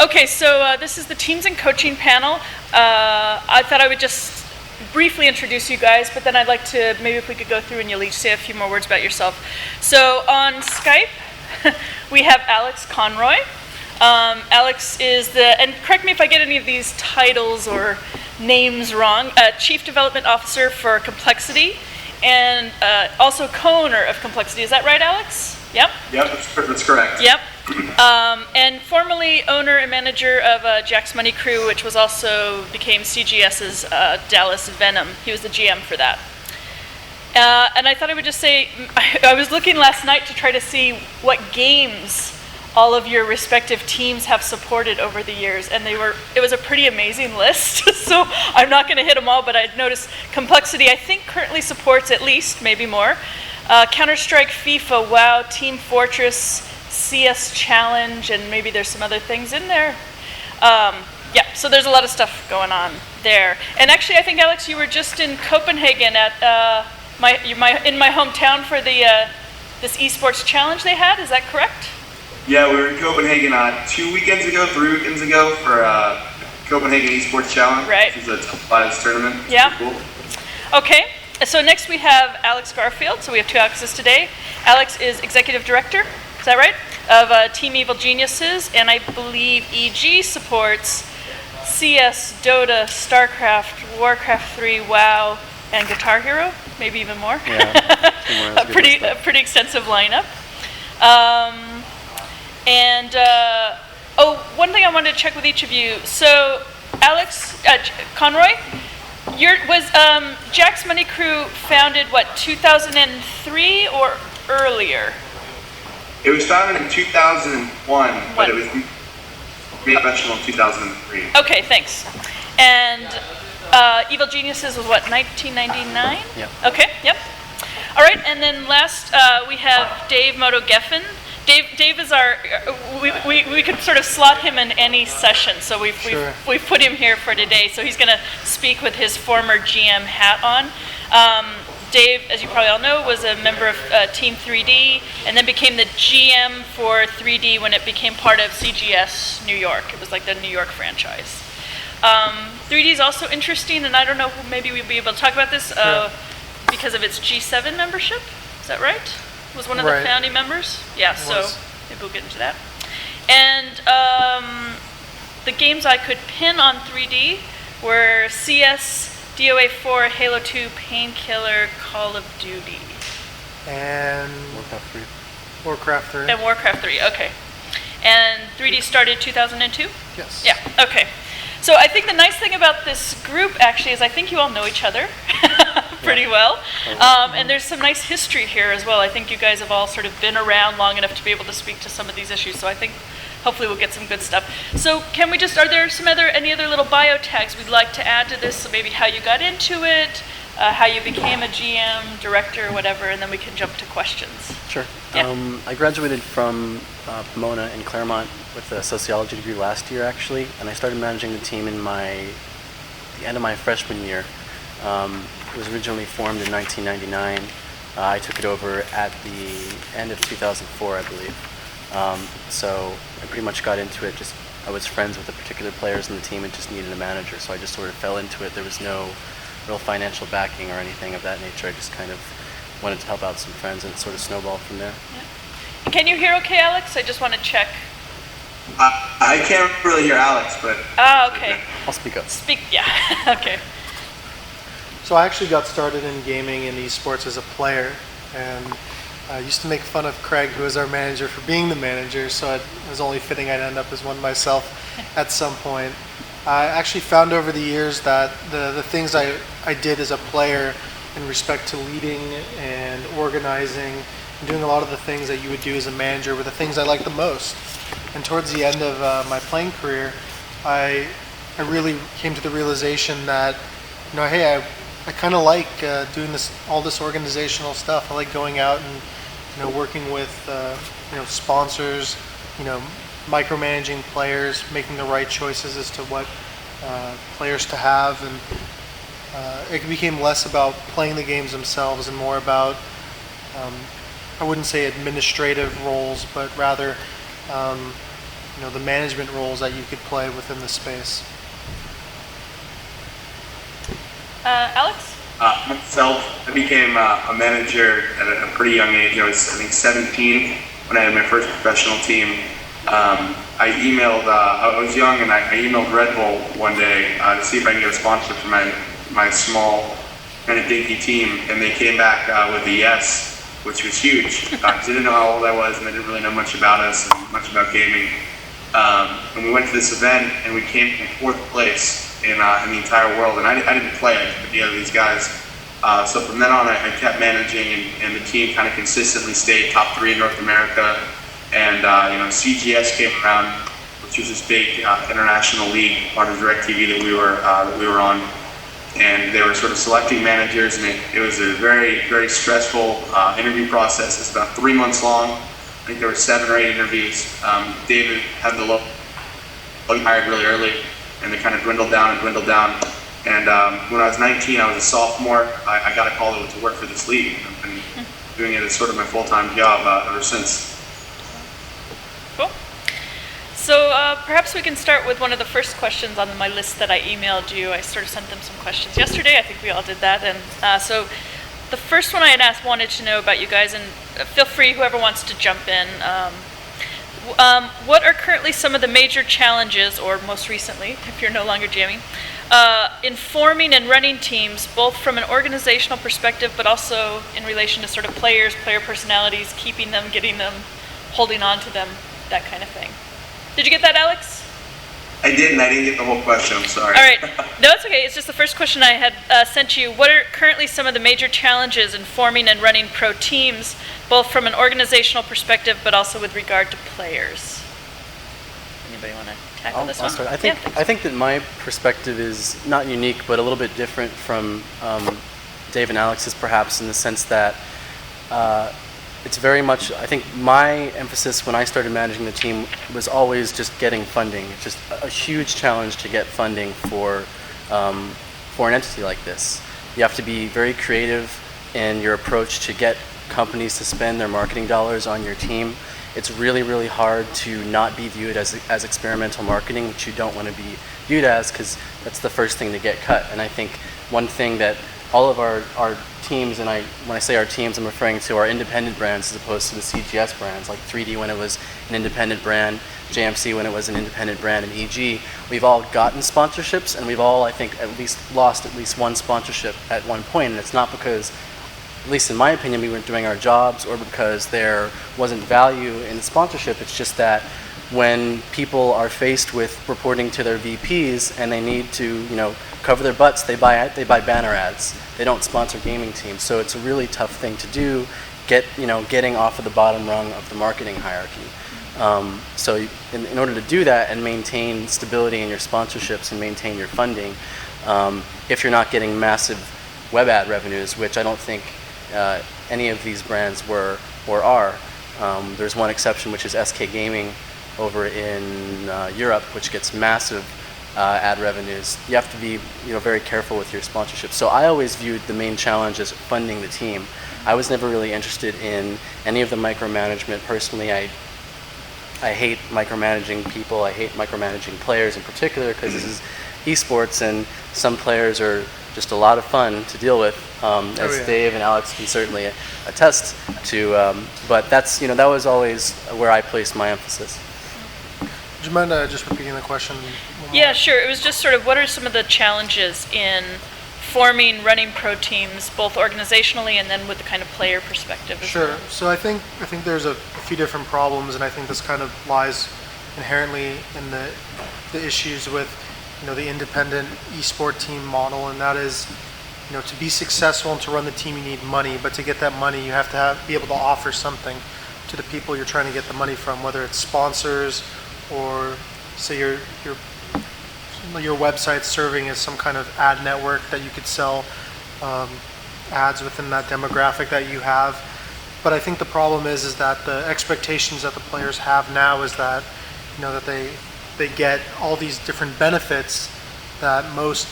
Okay, so this is the Teams and Coaching panel. I thought I would just briefly introduce you guys, but then I'd like to, maybe if we could go through and you'll each say a few more words about yourself. So on Skype, we have Alex Conroy. Alex is the, and correct me if I get any of these titles or names wrong, Chief Development Officer for Complexity, and also co-owner of Complexity. Is that right, Alex? Yep. Yep, that's correct. Yep. And formerly owner and manager of Jack's Money Crew, which was also became CGS's Dallas Venom. He was the GM for that. And I thought I would just say, I was looking last night to try to see what games all of your respective teams have supported over the years, and it was a pretty amazing list. So I'm not going to hit them all, but I noticed Complexity, I think, currently supports at least, maybe more, Counter-Strike, FIFA, WoW, Team Fortress, CS Challenge, and maybe there's some other things in there. Yeah, so there's a lot of stuff going on there. And actually, I think, Alex, you were just in Copenhagen at in my hometown for this esports challenge they had. Is that correct? Yeah, we were in Copenhagen 3 weekends ago for Copenhagen Esports Challenge. Right. Which is a top-5 tournament. Yeah. Cool. Okay. So next we have Alex Garfield. So we have two Alexes today. Alex is Executive Director, is that right? Of Team Evil Geniuses, and I believe EG supports CS, Dota, StarCraft, Warcraft 3, WoW, and Guitar Hero, maybe even more. Yeah. a pretty extensive lineup. One thing I wanted to check with each of you. So, Alex, Conroy, was Jack's Money Crew founded, 2003 or earlier? It was founded in 2001, but it was professional in 2003. Okay, thanks. And Evil Geniuses was 1999? Yeah. Okay, yep. All right, and then last we have Dave Moto Geffen. Dave is our, we could sort of slot him in any session, so we've put him here for today, so he's going to speak with his former GM hat on. Dave, as you probably all know, was a member of Team 3D, and then became the GM for 3D when it became part of CGS New York. It was like the New York franchise. 3D is also interesting, and I don't know, maybe we'll be able to talk about this because of its G7 membership. Is that right? Was one of the founding members? Yeah, so maybe we'll get into that. And the games I could pin on 3D were CS, DOA 4, Halo 2, Painkiller, Call of Duty. And Warcraft 3. And Warcraft 3, okay. And 3D started 2002? Yes. Yeah, okay. So I think the nice thing about this group actually is I think you all know each other pretty well. And there's some nice history here as well. I think you guys have all sort of been around long enough to be able to speak to some of these issues. So I think hopefully we'll get some good stuff. So can we just, are there any other little bio tags we'd like to add to this? So maybe how you got into it, how you became a GM, director, whatever, and then we can jump to questions. Sure. Yeah. I graduated from Pomona in Claremont with a sociology degree last year, actually, and I started managing the team in the end of my freshman year. It was originally formed in 1999. I took it over at the end of 2004, I believe. So I pretty much got into it. I was friends with the particular players in the team and just needed a manager, so I just sort of fell into it. There was no real financial backing or anything of that nature. I just kind of wanted to help out some friends, and it sort of snowballed from there. Yeah. Can you hear okay, Alex? I just want to check. I can't really hear Alex, but... Okay. I'll speak up. Yeah, okay. So I actually got started in gaming and esports as a player, and I used to make fun of Craig, who was our manager, for being the manager, so it was only fitting I'd end up as one myself at some point. I actually found over the years that the things I did as a player in respect to leading and organizing and doing a lot of the things that you would do as a manager were the things I liked the most. And towards the end of my playing career, I really came to the realization that, hey, I kind of like doing all this organizational stuff. I like going out and working with sponsors, micromanaging players, making the right choices as to what players to have, and it became less about playing the games themselves and more about I wouldn't say administrative roles, but rather the management roles that you could play within the space. Alex? Myself, I became a manager at a pretty young age. I was, I think, 17 when I had my first professional team. I was young and I emailed Red Bull one day to see if I can get a sponsor for my small, kind of dinky team, and they came back with a yes, which was huge. They didn't know how old I was, and they didn't really know much about us and much about gaming. And we went to this event, and we came in 4th place in the entire world, and I didn't play, I just put together these guys. So from then on, I kept managing, and the team kind of consistently stayed top 3 in North America. And CGS came around, which was this big international league, part of DirecTV that we were on, and they were sort of selecting managers, and it was a very, very stressful interview process. It's about 3 months long. I think there were 7 or 8 interviews. David had the low hired really early, and they kind of dwindled down. And when I was 19, I was a sophomore. I got a call to work for this league. I've been doing it as sort of my full-time job ever since. Cool. So perhaps we can start with one of the first questions on my list that I emailed you. I sort of sent them some questions yesterday. I think we all did that. And so the first one I had wanted to know about you guys, and feel free, whoever wants to jump in. What are currently some of the major challenges, or most recently, if you're no longer jamming, in forming and running teams, both from an organizational perspective, but also in relation to sort of player personalities, keeping them, getting them, holding on to them, that kind of thing. Did you get that, Alex? I didn't get the whole question, I'm sorry. All right. No, it's okay. It's just the first question I had sent you. What are currently some of the major challenges in forming and running pro teams, both from an organizational perspective, but also with regard to players? Anybody want to tackle this one? Start. I think that my perspective is not unique, but a little bit different from Dave and Alex's, perhaps, in the sense that it's very much, I think my emphasis when I started managing the team was always just getting funding. It's just a huge challenge to get funding for an entity like this. You have to be very creative in your approach to get companies to spend their marketing dollars on your team. It's really, really hard to not be viewed as experimental marketing, which you don't want to be viewed as, because that's the first thing to get cut. And I think one thing that all of our teams, and when I say our teams, I'm referring to our independent brands as opposed to the CGS brands, like 3D when it was an independent brand, JMC when it was an independent brand, and EG. We've all gotten sponsorships, and we've all, I think, at least lost at least one sponsorship at one point, and it's not because, at least in my opinion, we weren't doing our jobs or because there wasn't value in the sponsorship. It's just that when people are faced with reporting to their VPs and they need to, cover their butts, they buy banner ads. They don't sponsor gaming teams. So it's a really tough thing to do, getting off of the bottom rung of the marketing hierarchy. So in order to do that and maintain stability in your sponsorships and maintain your funding, if you're not getting massive web ad revenues, which I don't think any of these brands were or are, there's one exception, which is SK Gaming over in Europe, which gets massive ad revenues. You have to be very careful with your sponsorship. So I always viewed the main challenge as funding the team. I was never really interested in any of the micromanagement. Personally, I hate micromanaging people. I hate micromanaging players in particular, because this is esports and some players are just a lot of fun to deal with, as Dave and Alex can certainly attest to. But that's that was always where I placed my emphasis. Would you mind just repeating the question? Yeah, sure. It was just sort of, what are some of the challenges in forming, running pro teams, both organizationally and then with the kind of player perspective? Sure. So I think there's a few different problems, and I think this kind of lies inherently in the issues with the independent esport team model, and that is, to be successful and to run the team, you need money. But to get that money, you have to be able to offer something to the people you're trying to get the money from, whether it's sponsors or say your website serving as some kind of ad network that you could sell ads within that demographic that you have. But I think the problem is that the expectations that the players have now is that that they get all these different benefits that most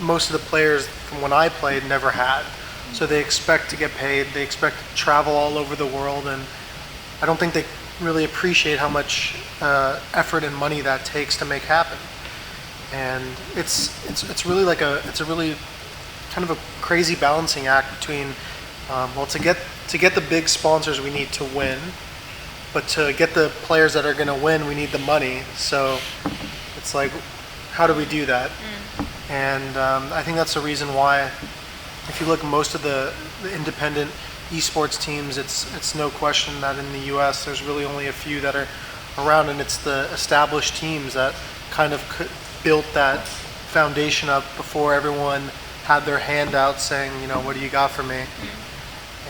of the players from when I played never had. So they expect to get paid, they expect to travel all over the world, and I don't think really appreciate how much effort and money that takes to make happen. And it's really like it's a really kind of a crazy balancing act between well, to get the big sponsors we need to win, but to get the players that are going to win we need the money. So it's like, how do we do that? And I think that's the reason why, if you look at most of the independent esports teams, it's no question that in the US there's really only a few that are around, and it's the established teams that kind of built that foundation up before everyone had their hand out saying, you know, what do you got for me?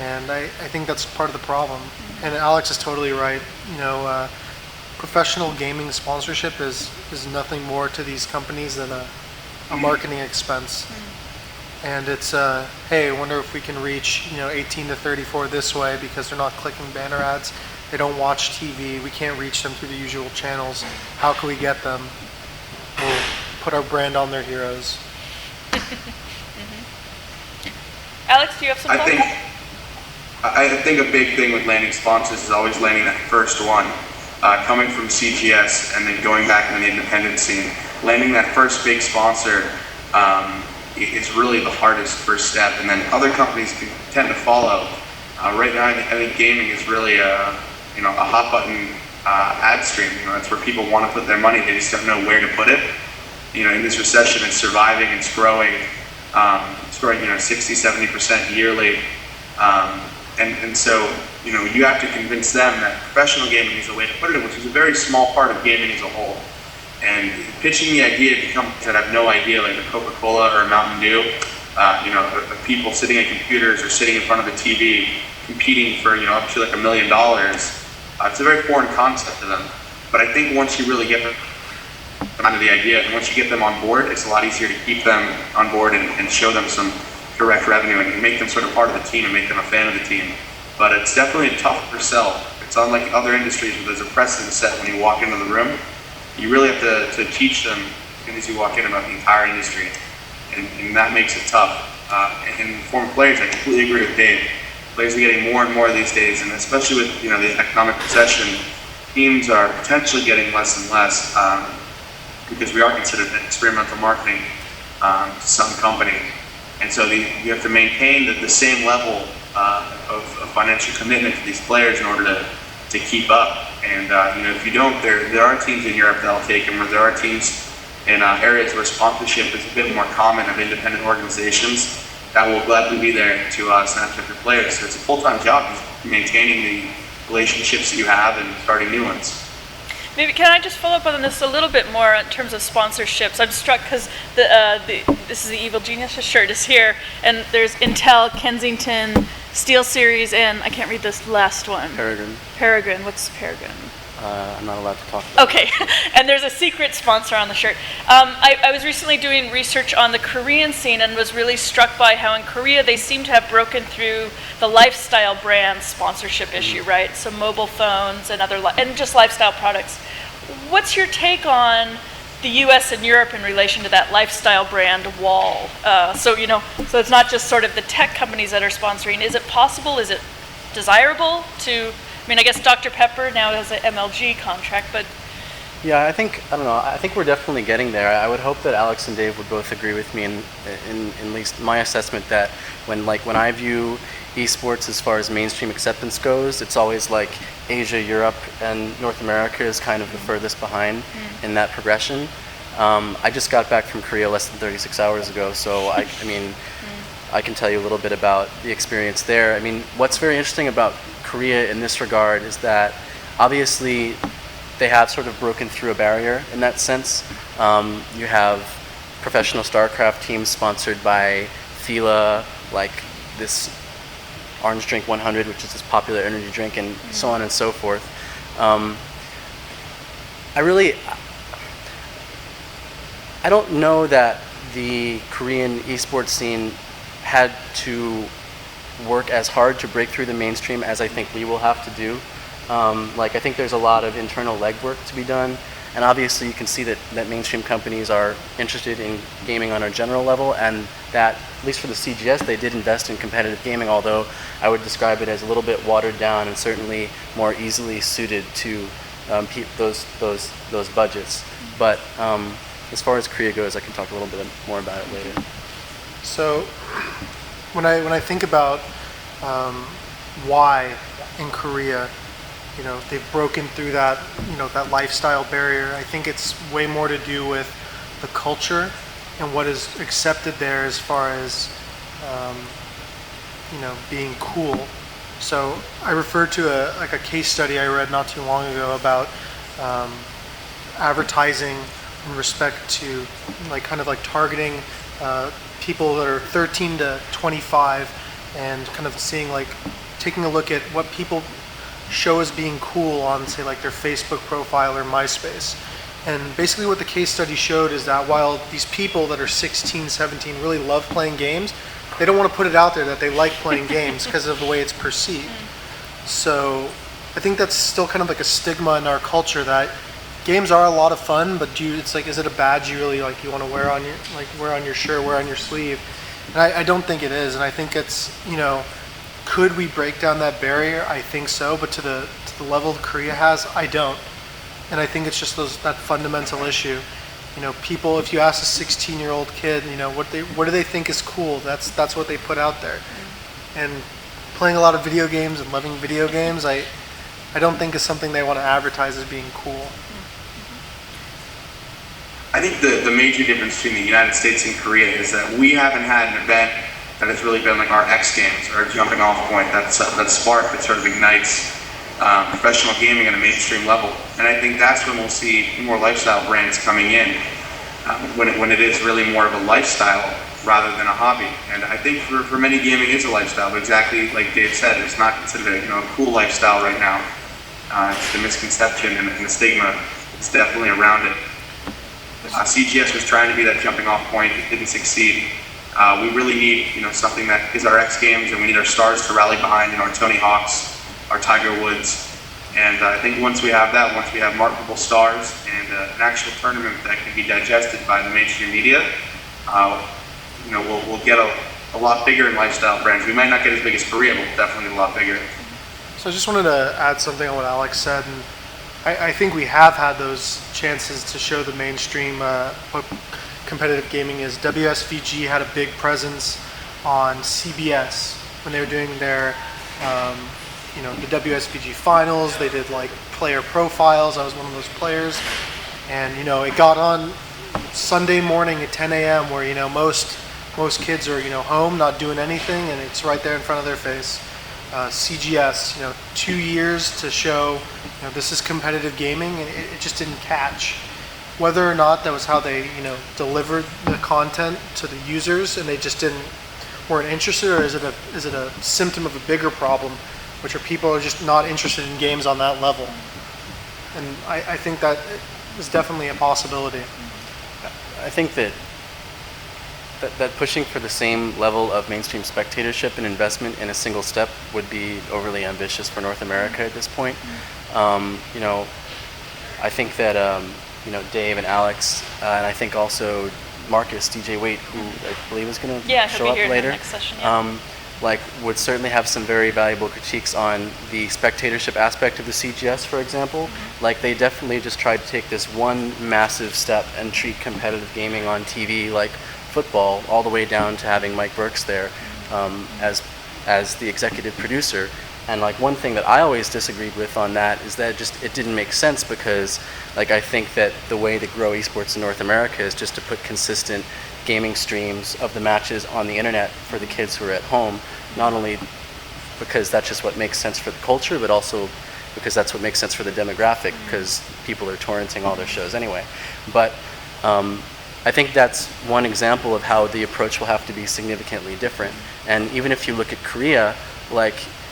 And I think that's part of the problem. And Alex is totally right. You know, professional gaming sponsorship is nothing more to these companies than a marketing expense. And it's, hey, I wonder if we can reach, you know, 18 to 34 this way because they're not clicking banner ads. They don't watch TV. We can't reach them through the usual channels. How can we get them? We'll put our brand on their heroes. Alex, do you have some thoughts? I think a big thing with landing sponsors is always landing that first one. Coming from CGS and then going back into the independent scene, landing that first big sponsor is really the hardest first step, and then other companies can tend to follow. Right now, I think gaming is really a hot button ad stream. You know, that's where people want to put their money. They just don't know where to put it. You know, in this recession, it's surviving. It's growing. It's growing, 60-70% yearly. And so, you know, you have to convince them that professional gaming is the way to put it, which is a very small part of gaming as a whole. And pitching the idea to companies that have no idea, like a Coca-Cola or a Mountain Dew, of people sitting at computers or sitting in front of a TV competing for, up to like $1 million, it's a very foreign concept to them. But I think once you really get them onto the idea, and once you get them on board, it's a lot easier to keep them on board and show them some direct revenue and make them sort of part of the team and make them a fan of the team. But it's definitely a tougher sell. It's unlike other industries where there's a precedent set when you walk into the room. You really have to teach them as soon as you walk in about the entire industry, and that makes it tough. And former players, I completely agree with Dave. Players are getting more and more these days, and especially with the economic recession, teams are potentially getting less and less because we are considered experimental marketing to some company, and so you have to maintain the same level of financial commitment to these players in order to keep up. And if you don't, there are teams in Europe that'll take them, or there are teams in areas where sponsorship is a bit more common of independent organizations that will gladly be there to snatch up your players. So it's a full-time job, just maintaining the relationships that you have and starting new ones. Maybe can I just follow up on this a little bit more in terms of sponsorships? I'm struck because this is the Evil Geniuses shirt is here, and there's Intel, Kensington, SteelSeries, and I can't read this last one. Peregrine. What's Peregrine? I'm not allowed to talk about Okay, and there's a secret sponsor on the shirt. I was recently doing research on the Korean scene and was really struck by how in Korea they seem to have broken through the lifestyle brand sponsorship issue, right? So mobile phones and and just lifestyle products. What's your take on the U.S. and Europe in relation to that lifestyle brand wall? So it's not just sort of the tech companies that are sponsoring. Is it possible? Is it desirable to? I mean, I guess Dr. Pepper now has an MLG contract, but... Yeah, I think we're definitely getting there. I would hope that Alex and Dave would both agree with me in at least my assessment that when I view esports as far as mainstream acceptance goes, it's always like Asia, Europe, and North America is kind of the furthest behind in that progression. I just got back from Korea less than 36 hours ago, so I can tell you a little bit about the experience there. I mean, what's very interesting about Korea in this regard is that obviously they have sort of broken through a barrier in that sense. You have professional StarCraft teams sponsored by Fila, like this Orange Drink 100, which is this popular energy drink, and so on and so forth. I don't know that the Korean esports scene had to work as hard to break through the mainstream as I think we will have to do. I think there's a lot of internal legwork to be done. And obviously you can see that mainstream companies are interested in gaming on a general level, and that, at least for the CGS, they did invest in competitive gaming, although I would describe it as a little bit watered down and certainly more easily suited to those budgets. But as far as Korea goes, I can talk a little bit more about it later. So when I think about why in Korea, they've broken through that, that lifestyle barrier, I think it's way more to do with the culture and what is accepted there as far as, being cool. So I referred to a case study I read not too long ago about advertising in respect to kind of targeting people that are 13 to 25 and kind of seeing taking a look at what people show as being cool on, say, their Facebook profile or MySpace. And basically what the case study showed is that while these people that are 16, 17 really love playing games, they don't want to put it out there that they like playing games because of the way it's perceived. So I think that's still kind of a stigma in our culture that games are a lot of fun, but is it a badge you really you want to wear on your shirt, wear on your sleeve? And I don't think it is. And I think it's, could we break down that barrier? I think so, but to the level Korea has, I don't. And I think it's just that fundamental issue. People, if you ask a 16-year-old kid, what do they think is cool? That's what they put out there. And playing a lot of video games and loving video games, I don't think is something they want to advertise as being cool. I think the major difference between the United States and Korea is that we haven't had an event that has really been our X Games, our jumping off point, that spark that sort of ignites professional gaming at a mainstream level. And I think that's when we'll see more lifestyle brands coming in, when it is really more of a lifestyle rather than a hobby. And I think for many, gaming is a lifestyle, but exactly like Dave said, it's not considered a cool lifestyle right now. It's the misconception and the stigma is definitely around it. CGS was trying to be that jumping off point. It didn't succeed. We really need something that is our X Games, and we need our stars to rally behind, our Tony Hawks, our Tiger Woods. And I think once we have that, once we have marketable stars and an actual tournament that can be digested by the mainstream media, we'll get a lot bigger in lifestyle brands. We might not get as big as Korea, but we'll definitely get a lot bigger. So I just wanted to add something on what Alex said. And I think we have had those chances to show the mainstream what competitive gaming is. WSVG had a big presence on CBS when they were doing their, the WSVG finals. They did player profiles. I was one of those players, and it got on Sunday morning at 10 a.m. where most kids are home not doing anything, and it's right there in front of their face. CGS, 2 years to show, this is competitive gaming, and it just didn't catch. Whether or not that was how they, delivered the content to the users, and they just weren't interested, or is it a symptom of a bigger problem, which are people are just not interested in games on that level? And I think that is definitely a possibility. I think that pushing for the same level of mainstream spectatorship and investment in a single step would be overly ambitious for North America at this point. I think that Dave and Alex, and I think also Marcus, DJ Waite, who I believe is going to show up later, next session, yeah. Would certainly have some very valuable critiques on the spectatorship aspect of the CGS, for example. They definitely just tried to take this one massive step and treat competitive gaming on TV like football, all the way down to having Mike Burks there as the executive producer. And one thing that I always disagreed with on that is that it didn't make sense, because I think that the way to grow esports in North America is just to put consistent gaming streams of the matches on the internet for the kids who are at home, not only because that's just what makes sense for the culture, but also because that's what makes sense for the demographic, because people are torrenting all their shows anyway. But I think that's one example of how the approach will have to be significantly different. And even if you look at Korea,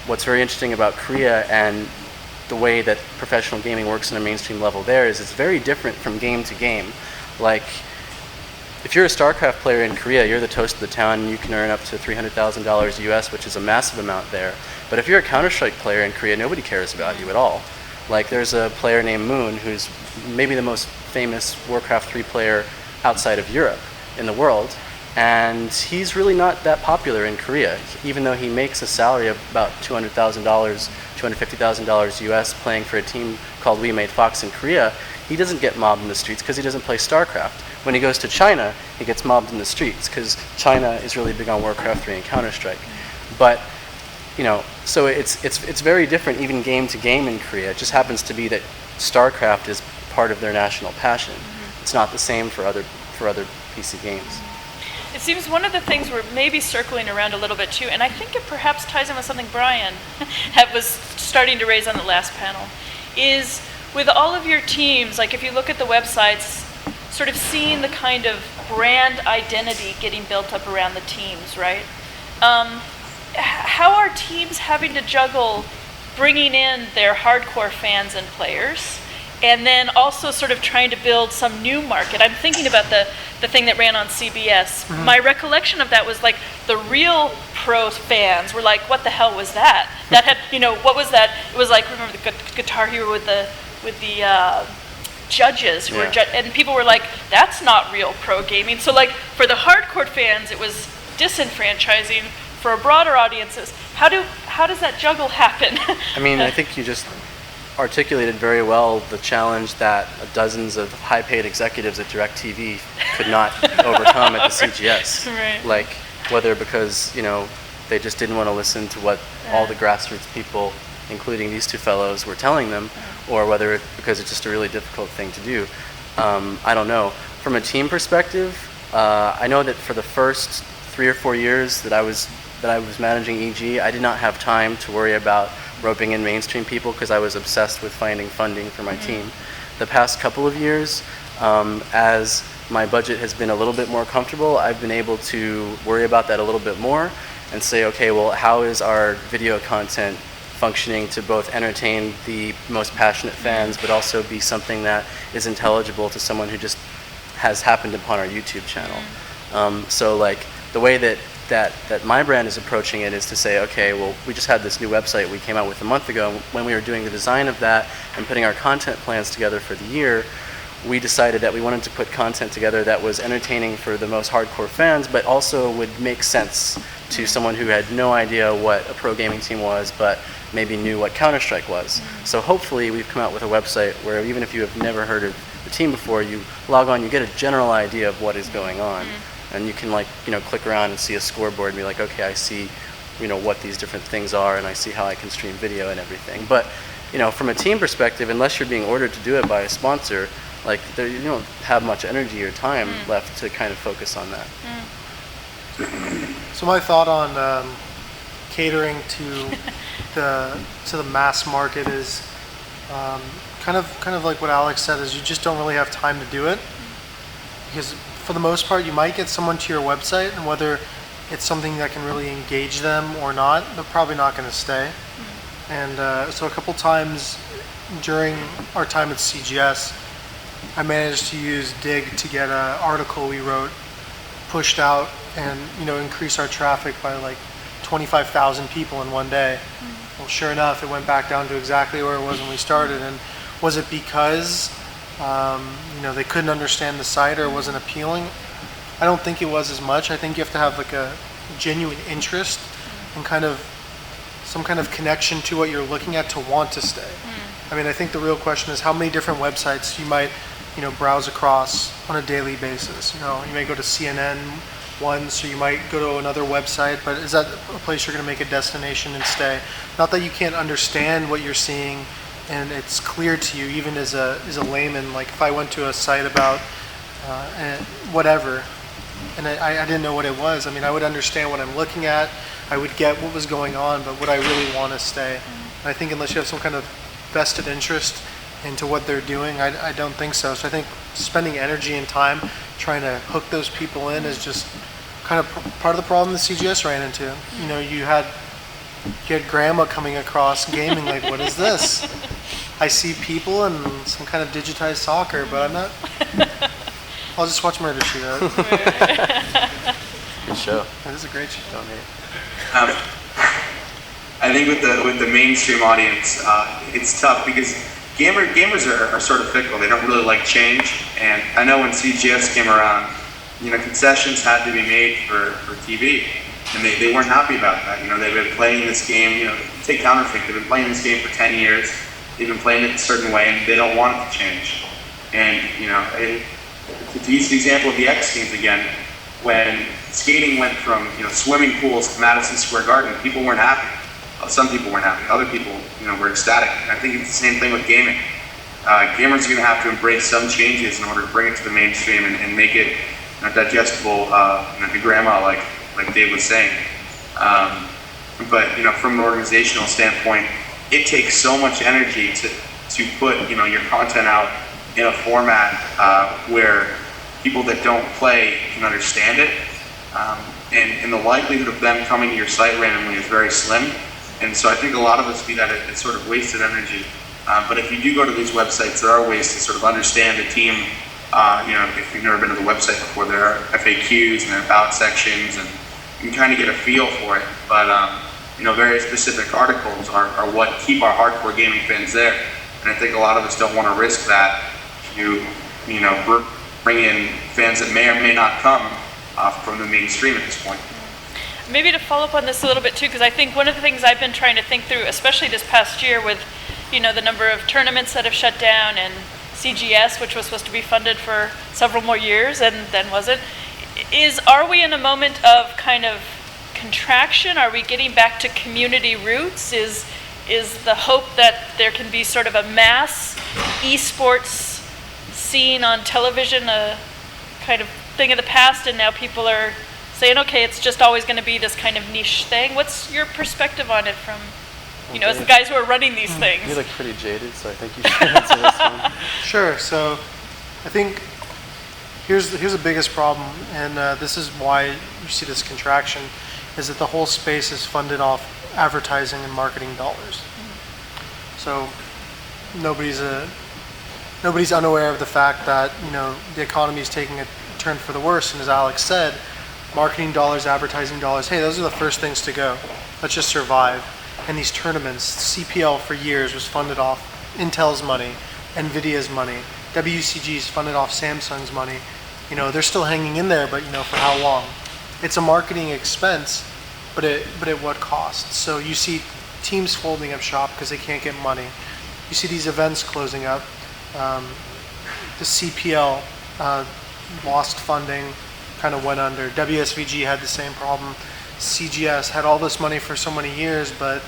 what's very interesting about Korea and the way that professional gaming works on a mainstream level there is it's very different from game to game. If you're a StarCraft player in Korea, you're the toast of the town, and you can earn up to $300,000 US, which is a massive amount there. But if you're a Counter-Strike player in Korea, nobody cares about you at all. Like there's a player named Moon who's maybe the most famous Warcraft 3 player outside of Europe in the world, and he's really not that popular in Korea, even though he makes a salary of about $200,000, $250,000 US playing for a team called We Made Fox in Korea. He doesn't get mobbed in the streets because he doesn't play StarCraft. When he goes to China, he gets mobbed in the streets because China is really big on Warcraft 3 and Counter-Strike. But, you know, so it's very different even game to game in Korea. It just happens to be that StarCraft is part of their national passion. It's not the same for other PC games. It seems one of the things we're maybe circling around a little bit too, and I think it perhaps ties in with something Brian was starting to raise on the last panel, is with all of your teams, like if you look at the websites, sort of seeing the kind of brand identity getting built up around the teams, right? How are teams having to juggle bringing in their hardcore fans and players, and then also sort of trying to build some new market? I'm thinking about the thing that ran on CBS. Mm-hmm. My recollection of that was like the real pro fans were like, what the hell was that? That had, you know, what was that? It was like, remember the Guitar Hero with the judges who were and people were like, that's not real pro gaming. So like for the hardcore fans, it was disenfranchising. For broader audiences, how does that juggle happen? I mean, I think you just articulated very well the challenge that dozens of high-paid executives at DirecTV could not overcome at the CGS. Right. Like, whether because, you know, they just didn't want to listen to what all the grassroots people, including these two fellows, were telling them, or whether because it's just a really difficult thing to do. I don't know. From a team perspective, I know that for the first 3 or 4 years that I was managing EG, I did not have time to worry about roping in mainstream people because I was obsessed with finding funding for my team. The past couple of years, as my budget has been a little bit more comfortable, I've been able to worry about that a little bit more and say, okay, well, how is our video content functioning to both entertain the most passionate fans, but also be something that is intelligible to someone who just has happened upon our YouTube channel. So like the way that my brand is approaching it is to say, okay, well, we just had this new website we came out with a month ago. When we were doing the design of that and putting our content plans together for the year, we decided that we wanted to put content together that was entertaining for the most hardcore fans, but also would make sense to someone who had no idea what a pro gaming team was, but maybe knew what Counter-Strike was. So hopefully we've come out with a website where even if you have never heard of the team before, you log on, you get a general idea of what is going on. And you can, like, you know, click around and see a scoreboard and be like, okay, I see, you know, what these different things are, and I see how I can stream video and everything. But, you know, from a team perspective, unless you're being ordered to do it by a sponsor, like, you don't have much energy or time left to kind of focus on that. So my thought on catering to the mass market is kind of like what Alex said, is you just don't really have time to do it, because for the most part, you might get someone to your website, and whether it's something that can really engage them or not, they're probably not going to stay. And so a couple times during our time at CGS, I managed to use Dig to get an article we wrote pushed out and, you know, increase our traffic by like 25,000 people in one day. Well, sure enough, it went back down to exactly where it was when we started. And was it because you know, they couldn't understand the site or it wasn't appealing? I don't think it was as much. I think you have to have like a genuine interest and kind of some kind of connection to what you're looking at to want to stay. I mean, I think the real question is how many different websites you might, you know, browse across on a daily basis. You know, you may go to CNN once, or you might go to another website, but is that a place you're going to make a destination and stay? Not that you can't understand what you're seeing and it's clear to you, even as a layman. Like if I went to a site about whatever, and I didn't know what it was, I mean, I would understand what I'm looking at, I would get what was going on, but would I really want to stay? And I think unless you have some kind of vested interest into what they're doing, I don't think so. So I think spending energy and time trying to hook those people in is just kind of part of the problem the CGS ran into. You know, you had grandma coming across gaming like, what is this? I see people and some kind of digitized soccer, but I'm not. I'll just watch Murder She Wrote. Good show. It is a great show. Don't hate. I think with the mainstream audience, it's tough because gamers are sort of fickle. They don't really like change. And I know when CGS came around, concessions had to be made for TV, and they weren't happy about that. They've been playing this game. Take Counterfeit. They've been playing this game for 10 years. They've been playing it a certain way, and they don't want it to change. And to use the example of the X Games again, when skating went from swimming pools to Madison Square Garden, people weren't happy. Some people weren't happy. Other people were ecstatic. And I think it's the same thing with gaming. Gamers are going to have to embrace some changes in order to bring it to the mainstream and make it digestible to grandma, like Dave was saying. But from an organizational standpoint, it takes so much energy to put your content out in a format where people that don't play can understand it, and the likelihood of them coming to your site randomly is very slim. And so I think a lot of us see that it's sort of wasted energy. But if you do go to these websites, there are ways to sort of understand the team. If you've never been to the website before, there are FAQs and there are about sections, and you can kind of get a feel for it. But very specific articles are what keep our hardcore gaming fans there. And I think a lot of us don't want to risk that to bring in fans that may or may not come from the mainstream at this point. Maybe to follow up on this a little bit too, because I think one of the things I've been trying to think through, especially this past year with the number of tournaments that have shut down and CGS, which was supposed to be funded for several more years and then wasn't, are we in a moment of kind of contraction? Are we getting back to community roots? Is the hope that there can be sort of a mass esports scene on television a kind of thing of the past, and now people are saying, okay, it's just always going to be this kind of niche thing? What's your perspective on it from, as the guys who are running these things? You look pretty jaded, so I think you should answer this one. Sure. So I think here's the biggest problem, and this is why you see this contraction, is that the whole space is funded off advertising and marketing dollars. So nobody's unaware of the fact that the economy is taking a turn for the worse, and as Alex said, marketing dollars, advertising dollars, hey, those are the first things to go. Let's just survive. And these tournaments, CPL for years was funded off Intel's money, Nvidia's money, WCG's funded off Samsung's money. They're still hanging in there, but for how long? It's a marketing expense, but at what cost? So you see teams folding up shop because they can't get money. You see these events closing up. The CPL lost funding, kind of went under. WSVG had the same problem. CGS had all this money for so many years, but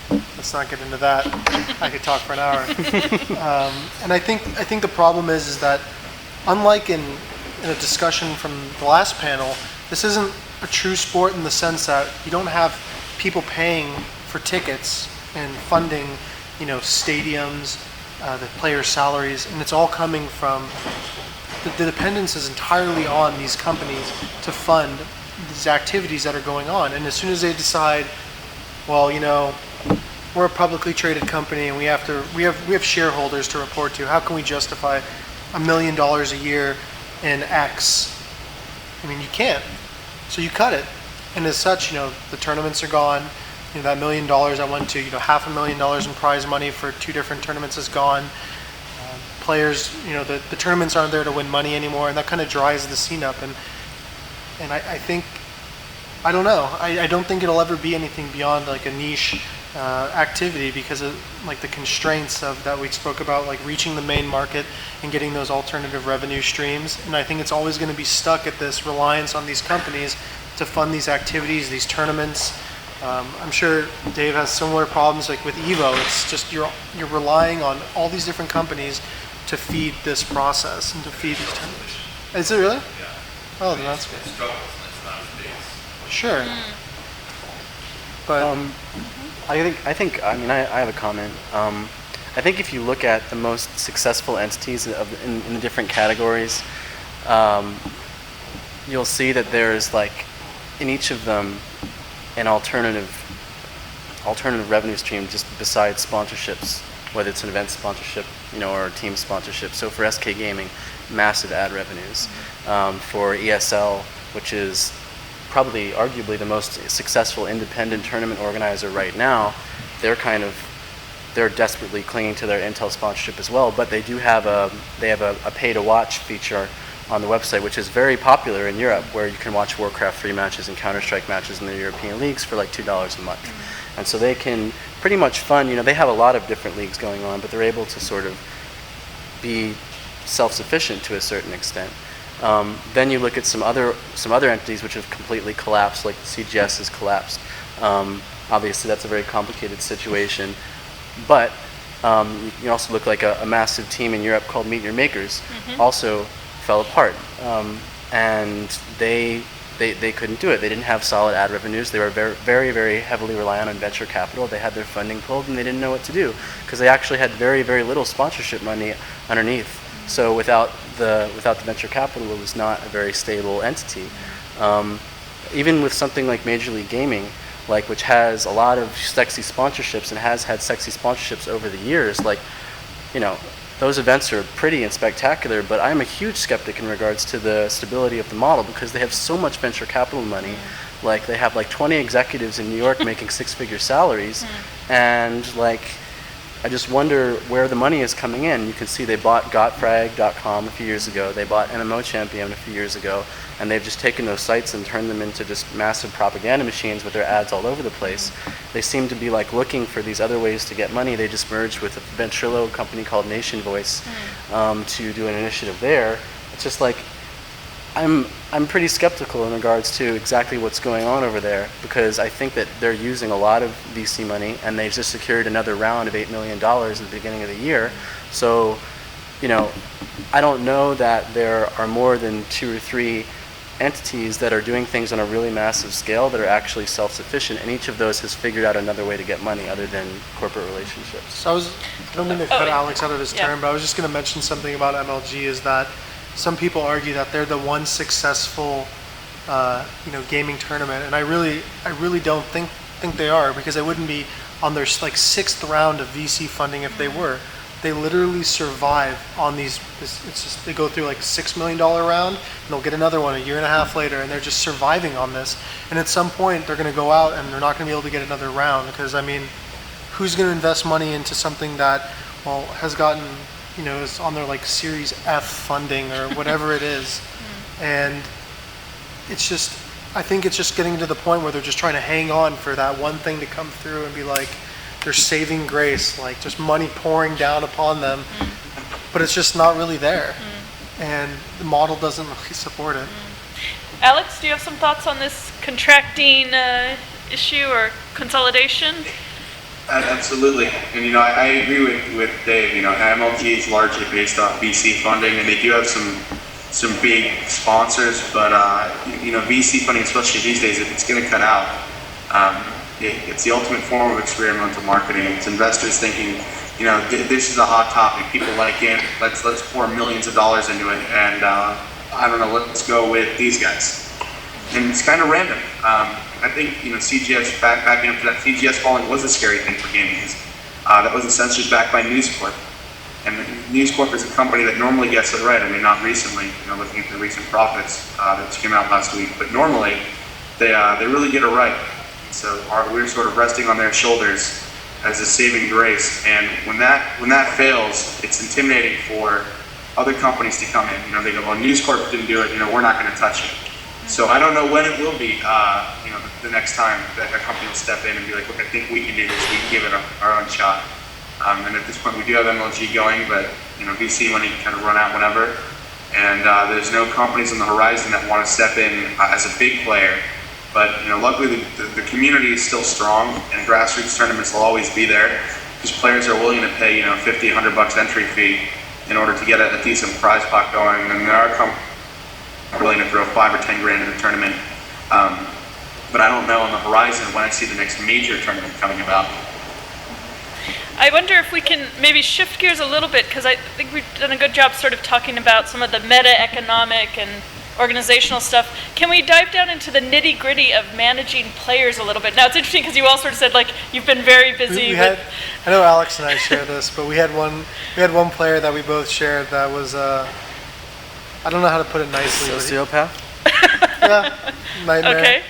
let's not get into that. I could talk for an hour. And I think the problem is that unlike in a discussion from the last panel, this isn't a true sport in the sense that you don't have people paying for tickets and funding, stadiums, the players' salaries, and it's all coming from the dependence is entirely on these companies to fund these activities that are going on. And as soon as they decide, well, we're a publicly traded company and we have shareholders to report to, how can we justify $1 million a year in X? I mean, you can't. So you cut it. And as such, the tournaments are gone. That $1 million I went to, $500,000 in prize money for 2 different tournaments is gone. Players, the tournaments aren't there to win money anymore, and that kind of dries the scene up. And I think, I don't know, I don't think it'll ever be anything beyond like a niche activity because of like the constraints of that we spoke about, like reaching the main market and getting those alternative revenue streams. And I think it's always going to be stuck at this reliance on these companies to fund these activities, these tournaments. I'm sure Dave has similar problems like with Evo. It's just you're relying on all these different companies to feed this process and to feed these tournaments. Is it really? Yeah. Oh, then that's good. It's not as big. Sure. But I have a comment. I think if you look at the most successful entities in the different categories, you'll see that there's like in each of them an alternative revenue stream just besides sponsorships, whether it's an event sponsorship, or a team sponsorship. So for SK Gaming, massive ad revenues. For ESL, which is probably arguably the most successful independent tournament organizer right now, they're kind of they're desperately clinging to their Intel sponsorship as well. But they do have a pay-to-watch feature on the website, which is very popular in Europe, where you can watch Warcraft 3 matches and Counter-Strike matches in the European leagues for like $2 a month. And so they can pretty much fund, they have a lot of different leagues going on, but they're able to sort of be self-sufficient to a certain extent. Then you look at some other entities which have completely collapsed, like the CGS has collapsed. Obviously, that's a very complicated situation. But you also look like a massive team in Europe called Meet Your Makers also fell apart, and they couldn't do it. They didn't have solid ad revenues. They were very, very heavily reliant on venture capital. They had their funding pulled, and they didn't know what to do because they actually had very, very little sponsorship money underneath. So without the venture capital, it was not a very stable entity. Even with something like Major League Gaming, which has a lot of sexy sponsorships and has had sexy sponsorships over the years, those events are pretty and spectacular, but I'm a huge skeptic in regards to the stability of the model because they have so much venture capital money. They have 20 executives in New York making six-figure salaries, and I just wonder where the money is coming in. You can see they bought gotfrag.com a few years ago. They bought MMO Champion a few years ago, and they've just taken those sites and turned them into just massive propaganda machines with their ads all over the place. They seem to be looking for these other ways to get money. They just merged with a Ventrilo company called Nation Voice to do an initiative there. It's just I'm pretty skeptical in regards to exactly what's going on over there because I think that they're using a lot of VC money, and they've just secured another round of $8 million at the beginning of the year. So, I don't know that there are more than 2 or 3 entities that are doing things on a really massive scale that are actually self-sufficient, and each of those has figured out another way to get money other than corporate relationships. So I don't mean to cut Alex out of his term, but I was just going to mention something about MLG is that some people argue that they're the one successful, gaming tournament, and I really don't think they are because they wouldn't be on their 6th round of VC funding if they were. They literally survive on these. They go through a $6 million round, and they'll get another one a year and a half later, and they're just surviving on this. And at some point, they're going to go out and they're not going to be able to get another round because who's going to invest money into something that has gotten is on their Series F funding or whatever it is, and I think it's just getting to the point where they're just trying to hang on for that one thing to come through and be their saving grace, just money pouring down upon them, but it's just not really there, and the model doesn't really support it. Alex, do you have some thoughts on this contracting issue or consolidation? Absolutely, and I agree with Dave. MLG is largely based off VC funding, and they do have some big sponsors, but VC funding, especially these days, if it's going to cut out, it's the ultimate form of experimental marketing. It's investors thinking, this is a hot topic, people like it. Let's pour millions of dollars into it, and I don't know, let's go with these guys. And it's kind of random. I think CGS back into that CGS falling was a scary thing for gaming. That was essentially backed by News Corp, and News Corp is a company that normally gets it right. Not recently. Looking at the recent profits that came out last week, but normally they really get it right. So we're sort of resting on their shoulders as a saving grace. And when that fails, it's intimidating for other companies to come in. They go, well, News Corp didn't do it. We're not going to touch it. So I don't know when it will be, the next time that a company will step in and be like, look, I think we can do this. We can give it our own shot. And at this point, we do have MLG going, but VC money can kind of run out whenever. And there's no companies on the horizon that want to step in as a big player. But luckily, the community is still strong, and grassroots tournaments will always be there because players are willing to pay $50, $100 entry fee in order to get a decent prize pot going. And there are companies willing to throw $5 or $10 grand in the tournament. But I don't know on the horizon when I see the next major tournament coming about. I wonder if we can maybe shift gears a little bit, because I think we've done a good job sort of talking about some of the meta-economic and organizational stuff. Can we dive down into the nitty-gritty of managing players a little bit? Now, it's interesting because you all sort of said, you've been very busy I know Alex and I share this, but we had one player that we both shared that was, I don't know how to put it nicely. Sociopath? Yeah, nightmare. Okay.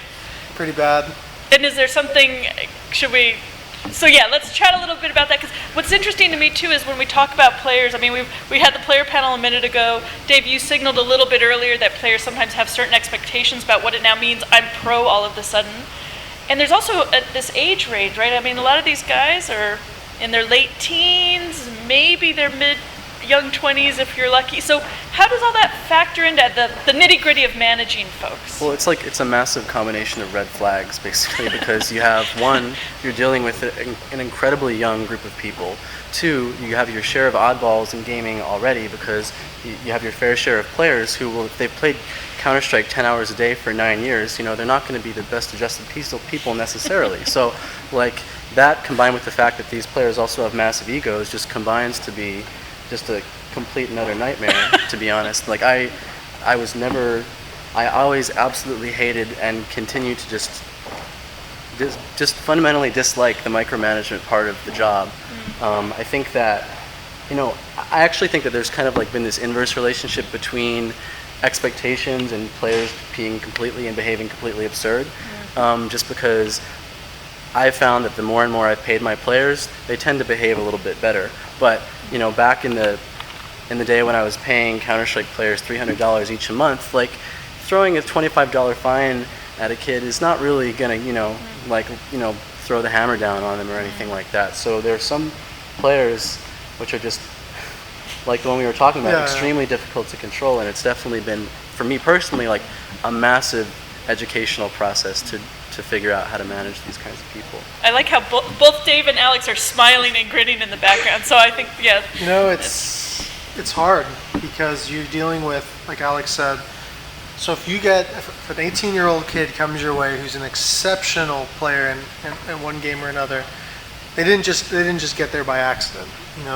Pretty bad. And is there something, should we So yeah, let's chat a little bit about that, because what's interesting to me too is when we talk about players, I mean, we had the player panel a minute ago. Dave, you signaled a little bit earlier that players sometimes have certain expectations about what it now means. I'm pro all of a sudden. And there's also this age range, right? I mean, a lot of these guys are in their late teens, maybe their young 20s if you're lucky. So how does all that factor into the nitty-gritty of managing folks? Well, it's a massive combination of red flags, basically, because you have, one, you're dealing with an incredibly young group of people. Two, you have your share of oddballs in gaming already, because you have your fair share of players who will, if they've played Counter-Strike 10 hours a day for 9 years, they're not going to be the best adjusted people necessarily. So, that combined with the fact that these players also have massive egos just combines to be just a complete and utter nightmare, to be honest. I always absolutely hated and continue to just fundamentally dislike the micromanagement part of the job. I think that, I actually think that there's kind of been this inverse relationship between expectations and players being completely and behaving completely absurd, just because I've found that the more and more I've paid my players, they tend to behave a little bit better. But back in the day when I was paying Counter-Strike players $300 each a month, throwing a $25 fine at a kid is not really gonna throw the hammer down on them or anything like that. So there are some players which are just like the one we were talking about, extremely difficult to control, and it's definitely been, for me personally, a massive educational process to figure out how to manage these kinds of people. I like how both Dave and Alex are smiling and grinning in the background, so I think, yeah. It's hard because you're dealing with, like Alex said, so if an 18-year-old kid comes your way who's an exceptional player in one game or another, they didn't just get there by accident.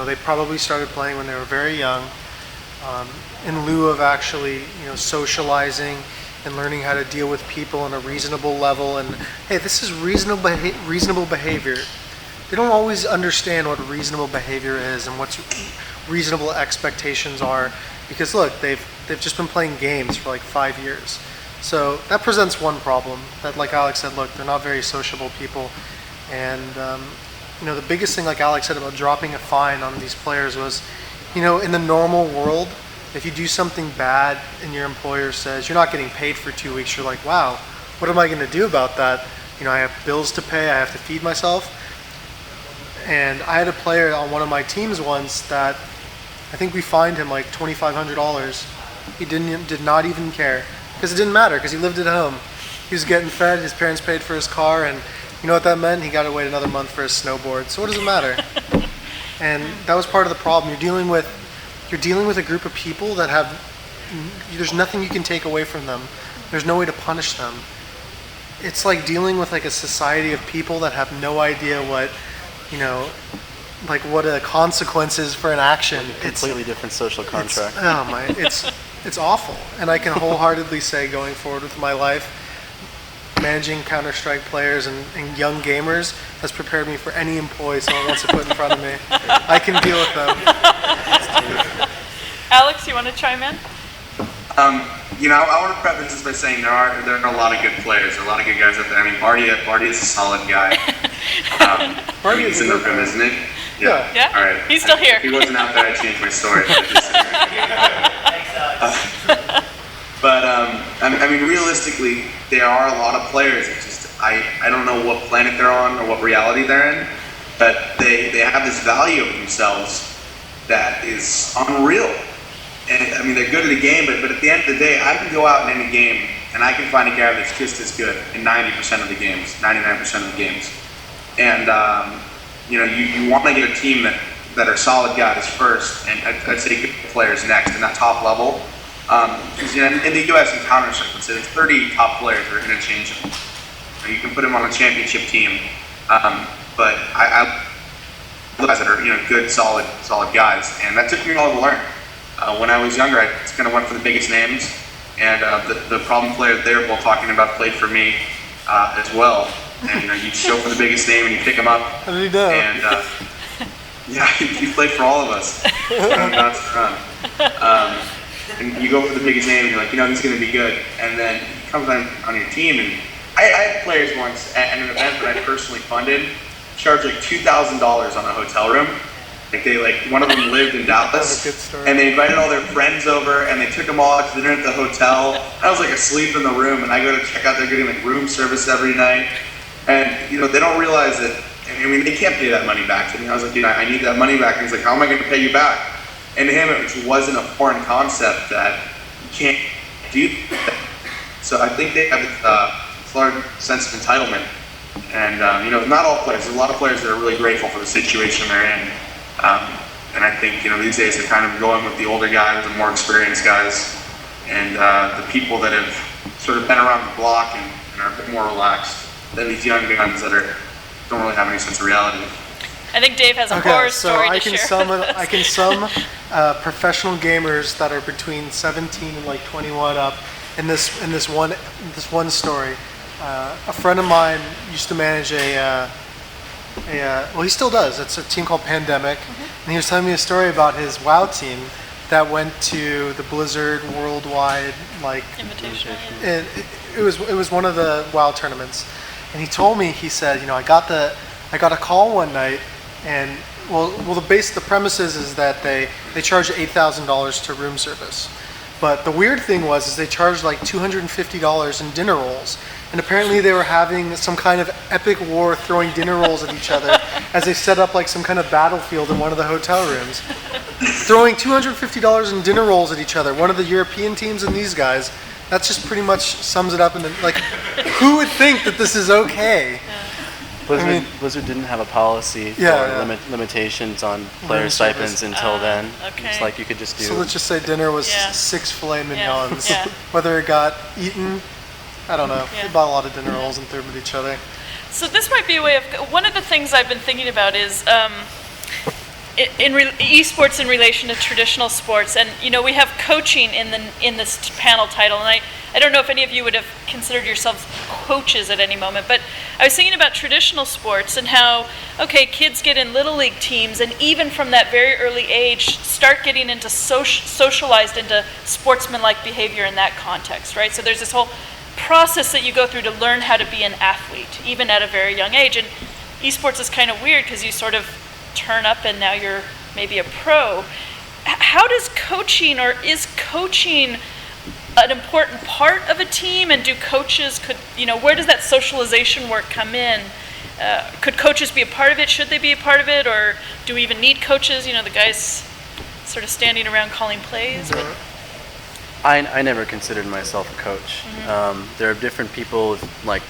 They probably started playing when they were very young, in lieu of actually, socializing and learning how to deal with people on a reasonable level. And hey, this is reasonable behavior. They don't always understand what reasonable behavior is and what reasonable expectations are, because look, they've just been playing games for 5 years. So that presents one problem. That, like Alex said, look, they're not very sociable people, and the biggest thing, like Alex said, about dropping a fine on these players was, in the normal world, if you do something bad and your employer says you're not getting paid for 2 weeks, you're like, wow, what am I going to do about that? I have bills to pay, I have to feed myself. And I had a player on one of my teams once that I think we fined him $2,500. He did not even care, because it didn't matter, because he lived at home. He was getting fed, his parents paid for his car, and you know what that meant? He got to wait another month for his snowboard. So what does it matter? And that was part of the problem. You're dealing with a group of people that there's nothing you can take away from them. There's no way to punish them. It's like dealing with a society of people that have no idea what what a consequence is for an action. Completely different social contract. It's awful. And I can wholeheartedly say, going forward with my life, managing Counter-Strike players and young gamers has prepared me for any employee someone wants to put in front of me. I can deal with them. Alex, you want to chime in? I want to preface this by saying there are a lot of good players, a lot of good guys out there. I mean, Barty is a solid guy. Barty is in the room, isn't it? Yeah. All right. He's still here. If he wasn't out there, I'd change my story. But I mean, realistically, there are a lot of players. It's just I don't know what planet they're on or what reality they're in, but they have this value of themselves that is unreal. And I mean, they're good at the game, but at the end of the day, I can go out in any game and I can find a guy that's just as good in 90% of the games, 99% of the games. And you want to get a team that are solid guys first, and I'd say good players next in that top level. Because in the U.S. in Counter-Strike, let's say there's 30 top players that are interchangeable. You can put them on a championship team, but I guys that are good, solid guys, and that took me a while to learn. When I was younger, I just kind of went for the biggest names, and the problem player they were both talking about played for me as well. And you show for the biggest name and you pick them up. How did he know? And you played for all of us. And you go for the biggest name and you're like, he's going to be good. And then he comes on your team, and I had players once at an event that I personally funded charged like $2,000 on a hotel room. One of them lived in Dallas, That's a good story. and they invited all their friends over, and they took them all out to dinner at the hotel. I was like asleep in the room, and I go to check out, they're getting like room service every night, and they don't realize that. I mean, they can't pay that money back to me. I was like, I need that money back. And he's like, how am I going to pay you back? And to him, it wasn't a foreign concept that you can't do that. So I think they have a large sense of entitlement. And, not all players. There's a lot of players that are really grateful for the situation they're in. And I think, these days they're kind of going with the older guys, the more experienced guys, and the people that have sort of been around the block and are a bit more relaxed than these young guns that don't really have any sense of reality. I think Dave has a horror story to share. I can sum professional gamers that are between 17 and like 21 up in this one story. A friend of mine used to manage well, he still does. It's a team called Pandemic, and he was telling me a story about his WoW team that went to the Blizzard Worldwide Invitation. It was one of the WoW tournaments, and he told me, he said, I got a call one night, and the premise is that they charge $8,000 to room service, but the weird thing was they charged like $250 in dinner rolls. And apparently they were having some kind of epic war, throwing dinner rolls at each other as they set up like some kind of battlefield in one of the hotel rooms. Throwing $250 in dinner rolls at each other, one of the European teams and these guys. That just pretty much sums it up. Who would think that this is okay? Blizzard didn't have a policy for limitations on player stipends until then. Okay. It's like you could just do... So let's just say dinner was 6 filet mignons. Yeah. Whether it got eaten, I don't know. They bought a lot of dinner rolls and threw them at each other. So this might be a way of... One of the things I've been thinking about is esports in relation to traditional sports. And, we have coaching in this panel title. And I don't know if any of you would have considered yourselves coaches at any moment. But I was thinking about traditional sports and how, kids get in little league teams. And even from that very early age, start getting into socialized into sportsmanlike behavior in that context, right? So there's this whole process that you go through to learn how to be an athlete, even at a very young age. And esports is kind of weird because you sort of turn up and now you're maybe a pro. How does coaching, or is coaching an important part of a team? And do coaches where does that socialization work come in? Could coaches be a part of it? Should they be a part of it? Or do we even need coaches? The guys sort of standing around calling plays? But I never considered myself a coach. There are different people with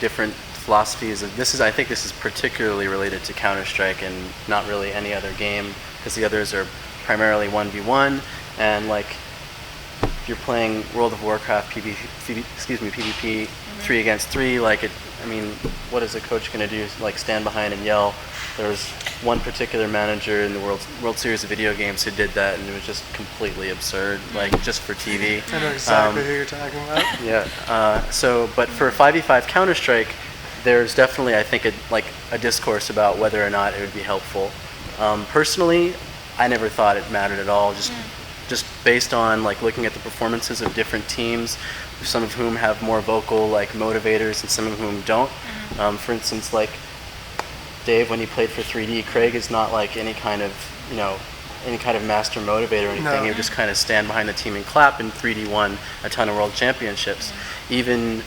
different philosophies. I think this is particularly related to Counter-Strike and not really any other game, because the others are primarily 1v1, and if you're playing World of Warcraft PvP 3 against 3, what is a coach going to do? Stand behind and yell? There was one particular manager in the World Series of video games who did that, and it was just completely absurd, just for TV. I know exactly who you're talking about. Yeah. But for 5v5 Counter-Strike, there's definitely, I think, a discourse about whether or not it would be helpful. Personally, I never thought it mattered at all. Just based on looking at the performances of different teams, some of whom have more vocal motivators, and some of whom don't. For instance, Dave, when he played for 3D, Craig is not any kind of master motivator or anything. No. He would just kind of stand behind the team and clap, and 3D won a ton of world championships. Even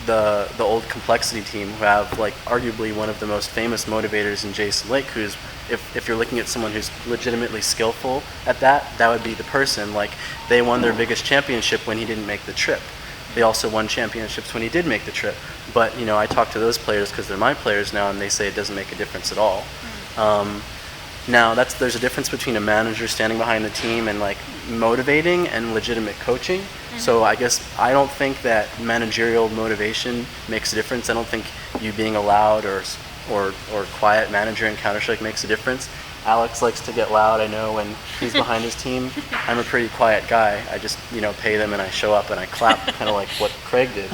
the old Complexity team, who have arguably one of the most famous motivators in Jason Lake, who's, if you're looking at someone who's legitimately skillful at that would be the person. They won their biggest championship when he didn't make the trip. They also won championships when he did make the trip. But, I talk to those players because they're my players now, and they say it doesn't make a difference at all. Now, there's a difference between a manager standing behind the team and motivating and legitimate coaching. So I guess I don't think that managerial motivation makes a difference. I don't think you being a loud or quiet manager in Counter-Strike makes a difference. Alex likes to get loud, I know, when he's behind his team. I'm a pretty quiet guy. I just, pay them and I show up and I clap, kind of like what Craig did.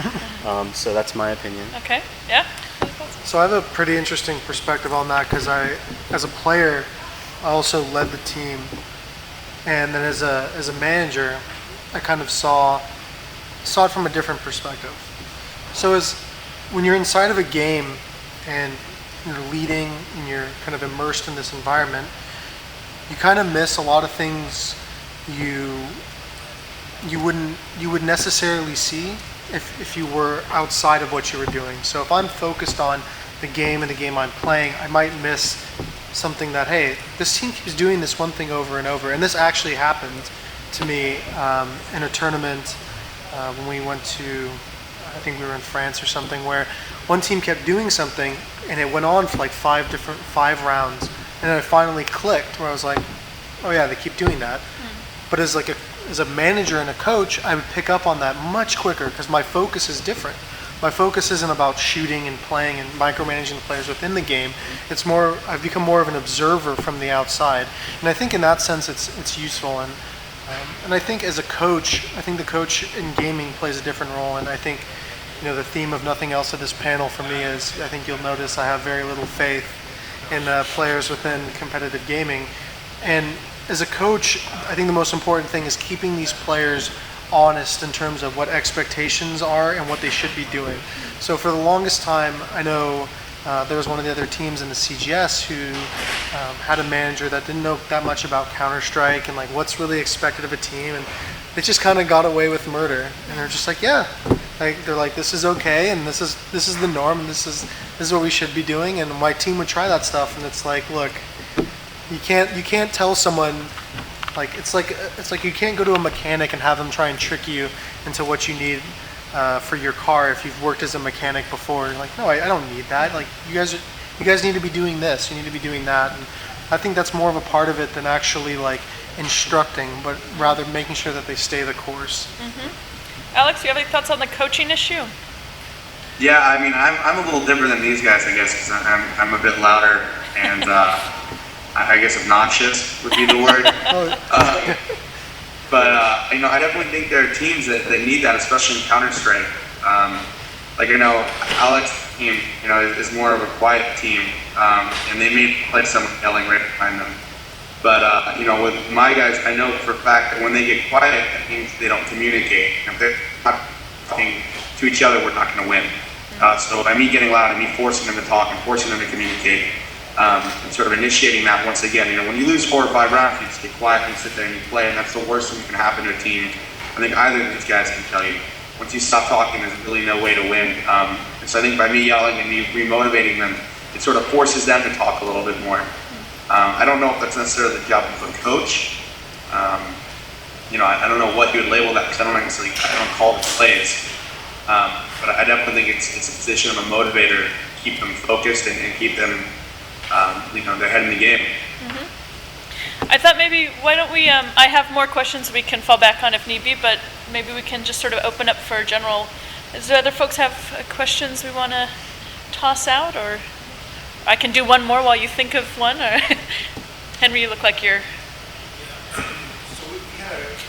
So that's my opinion. Okay, yeah. So I have a pretty interesting perspective on that, because as a player, I also led the team, and then as a manager, I kind of saw it from a different perspective. So when you're inside of a game, and leading and you're kind of immersed in this environment, you kind of miss a lot of things you would necessarily see if you were outside of what you were doing. So if I'm focused on the game and the game I'm playing, I might miss something that, hey, this team keeps doing this one thing over and over. And this actually happened to me in a tournament when we went to, I think we were in France or something, where one team kept doing something and it went on for like 5 rounds. And then it finally clicked where I was like, oh yeah, they keep doing that. But as a manager and a coach, I would pick up on that much quicker because my focus is different. My focus isn't about shooting and playing and micromanaging the players within the game. It's more, I've become more of an observer from the outside. And I think in that sense it's useful. And I think as a coach, I think the coach in gaming plays a different role. And I think, the theme of nothing else of this panel for me is, I think you'll notice I have very little faith in players within competitive gaming. And as a coach, I think the most important thing is keeping these players honest in terms of what expectations are and what they should be doing. So for the longest time, I know there was one of the other teams in the CGS who had a manager that didn't know that much about Counter-Strike and like what's really expected of a team, and they just kind of got away with murder. And they're just like, yeah, they're like, this is okay, and this is the norm, and this is what we should be doing. And my team would try that stuff, and it's like, look, you can't tell someone. It's like you can't go to a mechanic and have them try and trick you into what you need for your car if you've worked as a mechanic before. You're like, no, I don't need that. Like you guys need to be doing this. You need to be doing that. And I think that's more of a part of it than actually like instructing, but rather making sure that they stay the course. Mm-hmm. Alex, you have any thoughts on the coaching issue? Yeah, I mean, I'm a little different than these guys, I guess, because I'm a bit louder and I guess obnoxious would be the word. But I definitely think there are teams that need that, especially in Counter-Strike. Alex's team, is more of a quiet team, and they may play someone yelling right behind them. But with my guys, I know for a fact that when they get quiet, that means they don't communicate. If they're not talking to each other, we're not going to win. So by me getting loud and me forcing them to talk and forcing them to communicate, and sort of initiating that once again. When you lose 4 or 5 rounds, you just get quiet and you sit there and you play, and that's the worst thing that can happen to a team. I think either of these guys can tell you. Once you stop talking, there's really no way to win. And so I think by me yelling and me remotivating them, it sort of forces them to talk a little bit more. I don't know if that's necessarily the job of a coach. I don't know what you would label that because I don't call the plays. But I definitely think it's a position of a motivator to keep them focused and keep them their head in the game. Mm-hmm. I thought maybe, why don't we, I have more questions we can fall back on if need be, but maybe we can just sort of open up for general. Does other folks have questions we want to toss out, or I can do one more while you think of one? Or Henry, you look like you're...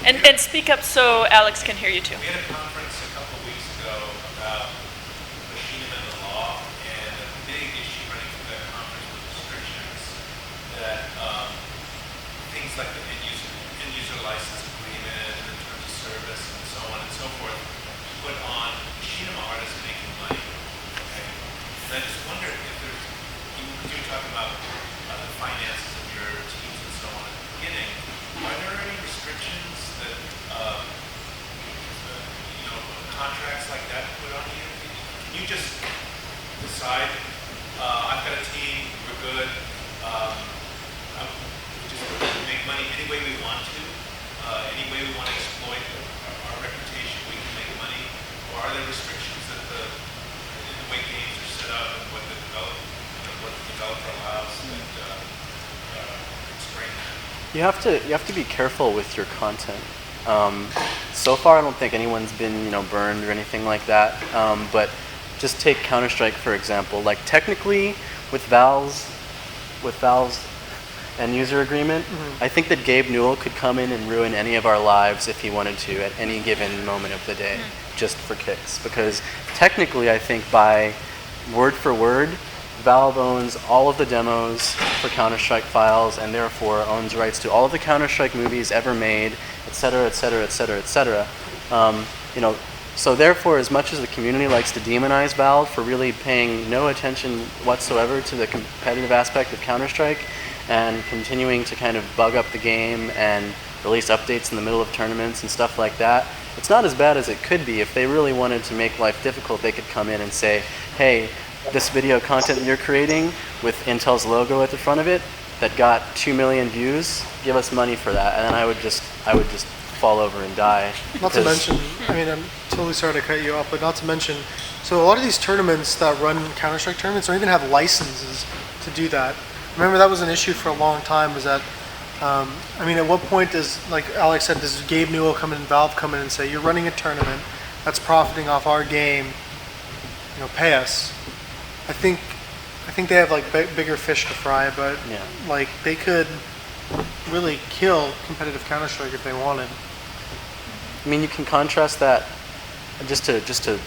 And speak up so Alex can hear you too. We had a conference a couple of weeks ago about machinima and the law, and a big issue running through that conference was restrictions that things like the end user license agreement and the terms of service and so on and so forth put on machinima artists making money. Okay, and I just wondered if there's, you were talking about the finances of your teams and so on at the beginning. Are there any restrictions that contracts like that put on you? Can you just decide, I've got a team, we're good, we just make money any way we want to, any way we want to exploit our reputation, we can make money? Or are there restrictions that in the way games are set up and what the developer allows that constrain that? You have to be careful with your content. So far, I don't think anyone's been burned or anything like that. But just take Counter-Strike for example. Like technically, with Valve's end user agreement, I think that Gabe Newell could come in and ruin any of our lives if he wanted to at any given moment of the day, just for kicks. Because technically, I think by word for word, Valve owns all of the demos for Counter-Strike files and therefore owns rights to all of the Counter-Strike movies ever made, etc., etc., etc., etc. So therefore, as much as the community likes to demonize Valve for really paying no attention whatsoever to the competitive aspect of Counter-Strike and continuing to kind of bug up the game and release updates in the middle of tournaments and stuff like that, it's not as bad as it could be. If they really wanted to make life difficult, they could come in and say, hey, this video content you're creating with Intel's logo at the front of it that got 2 million views, give us money for that. And then I would just fall over and die. Not to mention, I mean, I'm totally sorry to cut you off, but not to mention, so a lot of these tournaments that run Counter-Strike tournaments don't even have licenses to do that. Remember, that was an issue for a long time, was that, I mean, at what point does, like Alex said, does Gabe Newell come in and Valve come in and say, you're running a tournament that's profiting off our game, you know, pay us. I think they have like bigger fish to fry, but yeah. like they could really kill competitive Counter-Strike if they wanted. I mean, you can contrast that, just to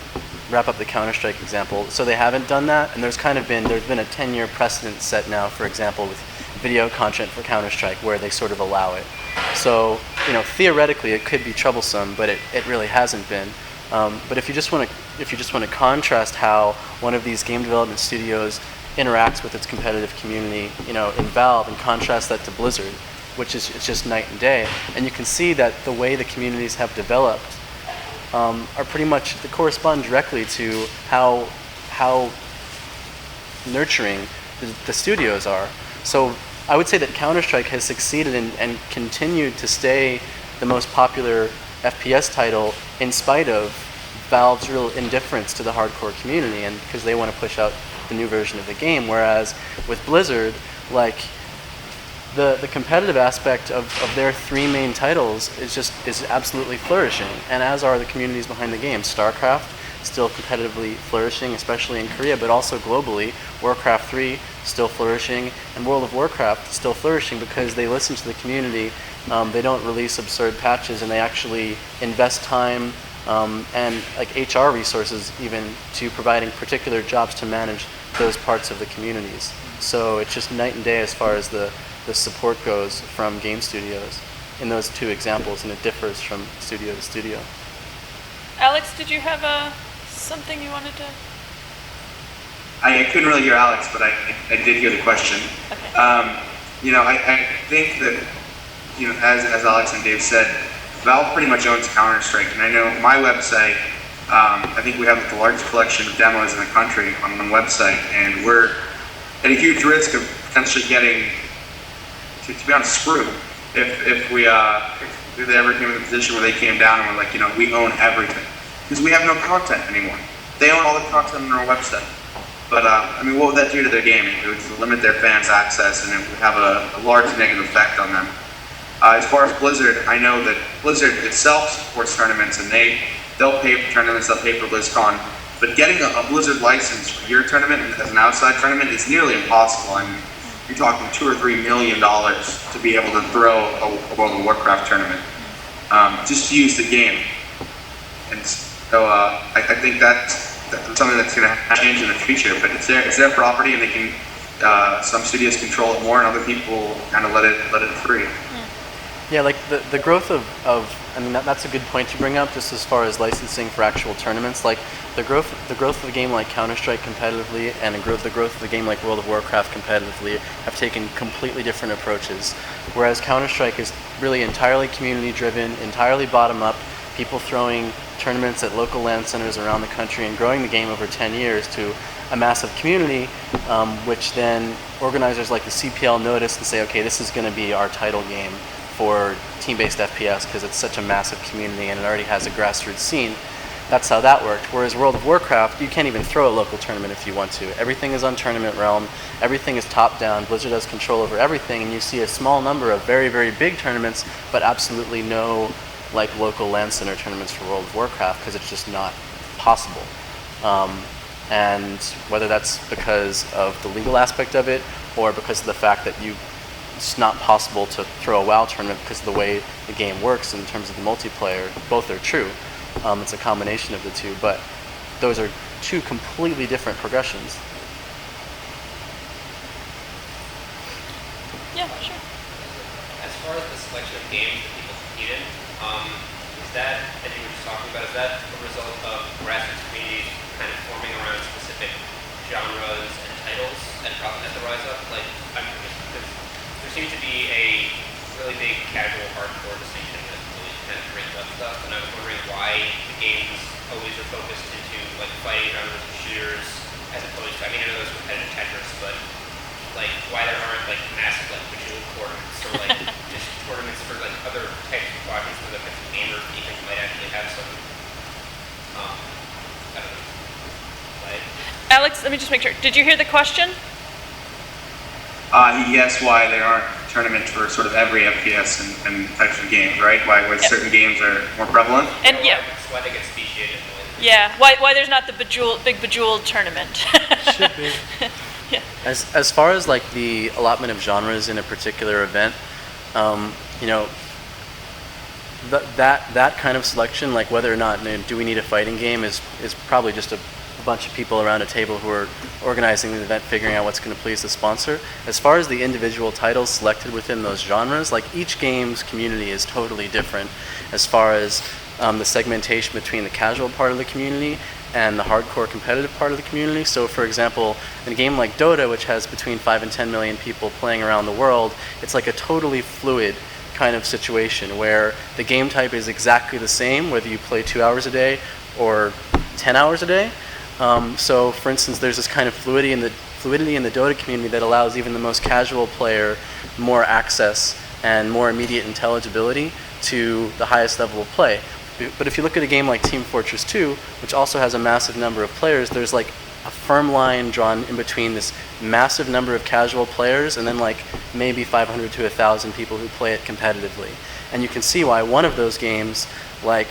wrap up the Counter-Strike example. So they haven't done that, and there's been a 10-year precedent set now, for example, with video content for Counter-Strike where they sort of allow it. So, you know, theoretically it could be troublesome, but it really hasn't been. But if you just want to contrast how one of these game development studios interacts with its competitive community, you know, in Valve, and contrast that to Blizzard, which is it's just night and day, and you can see that the way the communities have developed are pretty much, they correspond directly to how nurturing the studios are. So I would say that Counter-Strike has succeeded and continued to stay the most popular FPS title in spite of Valve's real indifference to the hardcore community, and because they want to push out the new version of the game. Whereas with Blizzard, like the competitive aspect of their three main titles is absolutely flourishing, and as are the communities behind the game. StarCraft still competitively flourishing, especially in Korea, but also globally. Warcraft 3 still flourishing, and World of Warcraft still flourishing because they listen to the community. They don't release absurd patches, and they actually invest time and like HR resources even to providing particular jobs to manage those parts of the communities. So it's just night and day as far as the support goes from game studios in those two examples, and it differs from studio to studio. Alex, did you have something you wanted to? I couldn't really hear Alex, but I did hear the question. Okay. You know, I think that, you know, as Alex and Dave said, Valve pretty much owns Counter-Strike, and I know my website, I think we have the largest collection of demos in the country on one website, and we're at a huge risk of potentially getting, to be honest, screwed if we ever came in a position where they came down and were like, you know, we own everything, because we have no content anymore. They own all the content on our website. But, I mean, what would that do to their gaming? It would limit their fans' access, and it would have a large negative effect on them. As far as Blizzard, I know that Blizzard itself supports tournaments, and they'll pay for tournaments, they'll pay for BlizzCon. But getting a Blizzard license for your tournament as an outside tournament is nearly impossible. I mean, you're talking $2 or $3 million to be able to throw a World of Warcraft tournament, just to use the game. And so I think that's something that's going to change in the future. But it's their property, and they can. Some studios control it more, and other people kind of let it free. Yeah, like the growth of I mean, that's a good point to bring up, just as far as licensing for actual tournaments. Like the growth of a game like Counter-Strike competitively and the growth of a game like World of Warcraft competitively have taken completely different approaches. Whereas Counter-Strike is really entirely community driven, entirely bottom up, people throwing tournaments at local LAN centers around the country and growing the game over 10 years to a massive community, which then organizers like the CPL notice and say, okay, this is going to be our title game for team-based FPS because it's such a massive community and it already has a grassroots scene. That's how that worked. Whereas World of Warcraft, you can't even throw a local tournament if you want to. Everything is on Tournament Realm. Everything is top-down. Blizzard has control over everything, and you see a small number of very, very big tournaments, but absolutely no like local LAN center tournaments for World of Warcraft because it's just not possible. And whether that's because of the legal aspect of it or because of the fact that it's not possible to throw a WoW tournament because of the way the game works in terms of the multiplayer, both are true. It's a combination of the two, but those are two completely different progressions. Yeah, sure. As far as the selection of games that people compete in, is that, as you were just talking about, is that a result of grassroots communities kind of forming around specific genres and titles and causing that to rise up? Like, there seems to be a really big casual hardcore distinction that really kind of brings up stuff, and I was wondering why the games always are focused into like fighting genres and shooters as opposed to, I mean, I know there's competitive Tetris, but like why there aren't like massive like Bejeweled tournaments or like just tournaments for like other types of quadrants for the types of gamers that you think might actually have some I don't know. Like, Alex, let me just make sure. Did you hear the question? He asked why there aren't tournaments for sort of every FPS and types of games, right? Why certain games are more prevalent? And yeah. Why they get speciated. Yeah, why there's not the big Bejeweled tournament. Should be. Yeah. As far as like the allotment of genres in a particular event, you know, that kind of selection, like whether or not do we need a fighting game, is probably just a bunch of people around a table who are organizing the event, figuring out what's going to please the sponsor. As far as the individual titles selected within those genres, like each game's community is totally different as far as the segmentation between the casual part of the community and the hardcore competitive part of the community. So for example, in a game like Dota, which has between 5 and 10 million people playing around the world, it's like a totally fluid kind of situation where the game type is exactly the same whether you play 2 hours a day or 10 hours a day. So for instance, there's this kind of fluidity in the Dota community that allows even the most casual player more access and more immediate intelligibility to the highest level of play. But if you look at a game like Team Fortress 2, which also has a massive number of players, there's like a firm line drawn in between this massive number of casual players and then like maybe 500 to 1,000 people who play it competitively. And you can see why one of those games like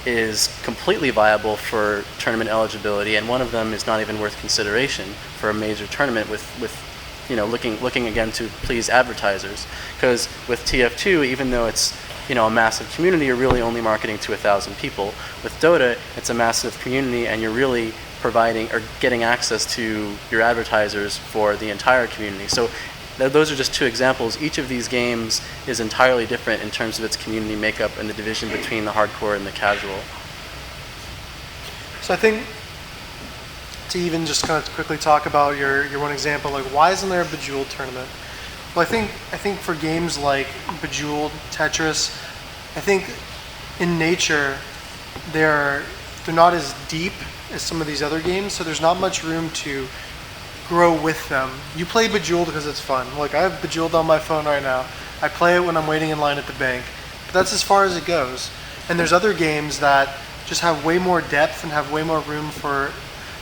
is completely viable for tournament eligibility, and one of them is not even worth consideration for a major tournament with you know, looking again to please advertisers. Because with TF2, even though it's, you know, a massive community, you're really only marketing to 1,000 people. With Dota, it's a massive community and you're really providing or getting access to your advertisers for the entire community. So those are just two examples. Each of these games is entirely different in terms of its community makeup and the division between the hardcore and the casual. So I think to even just kind of quickly talk about your one example, like why isn't there a Bejeweled tournament? Well, I think for games like Bejeweled, Tetris, I think in nature they're not as deep as some of these other games, so there's not much room to grow with them. You play Bejeweled because it's fun. Like I have Bejeweled on my phone right now. I play it when I'm waiting in line at the bank, but that's as far as it goes. And there's other games that just have way more depth and have way more room for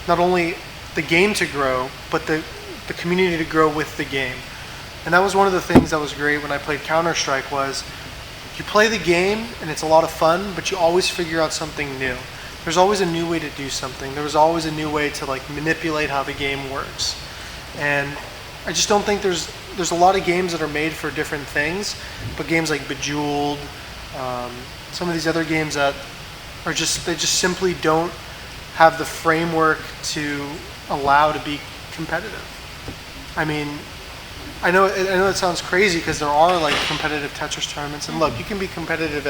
not only the game to grow, but the community to grow with the game. And that was one of the things that was great when I played Counter-Strike was you play the game and it's a lot of fun, but you always figure out something new. There's always a new way to do something. There was always a new way to like manipulate how the game works. And I just don't think there's a lot of games that are made for different things, but games like Bejeweled, some of these other games that are they just simply don't have the framework to allow to be competitive. I mean, I know it sounds crazy because there are like competitive Tetris tournaments, and look, you can be competitive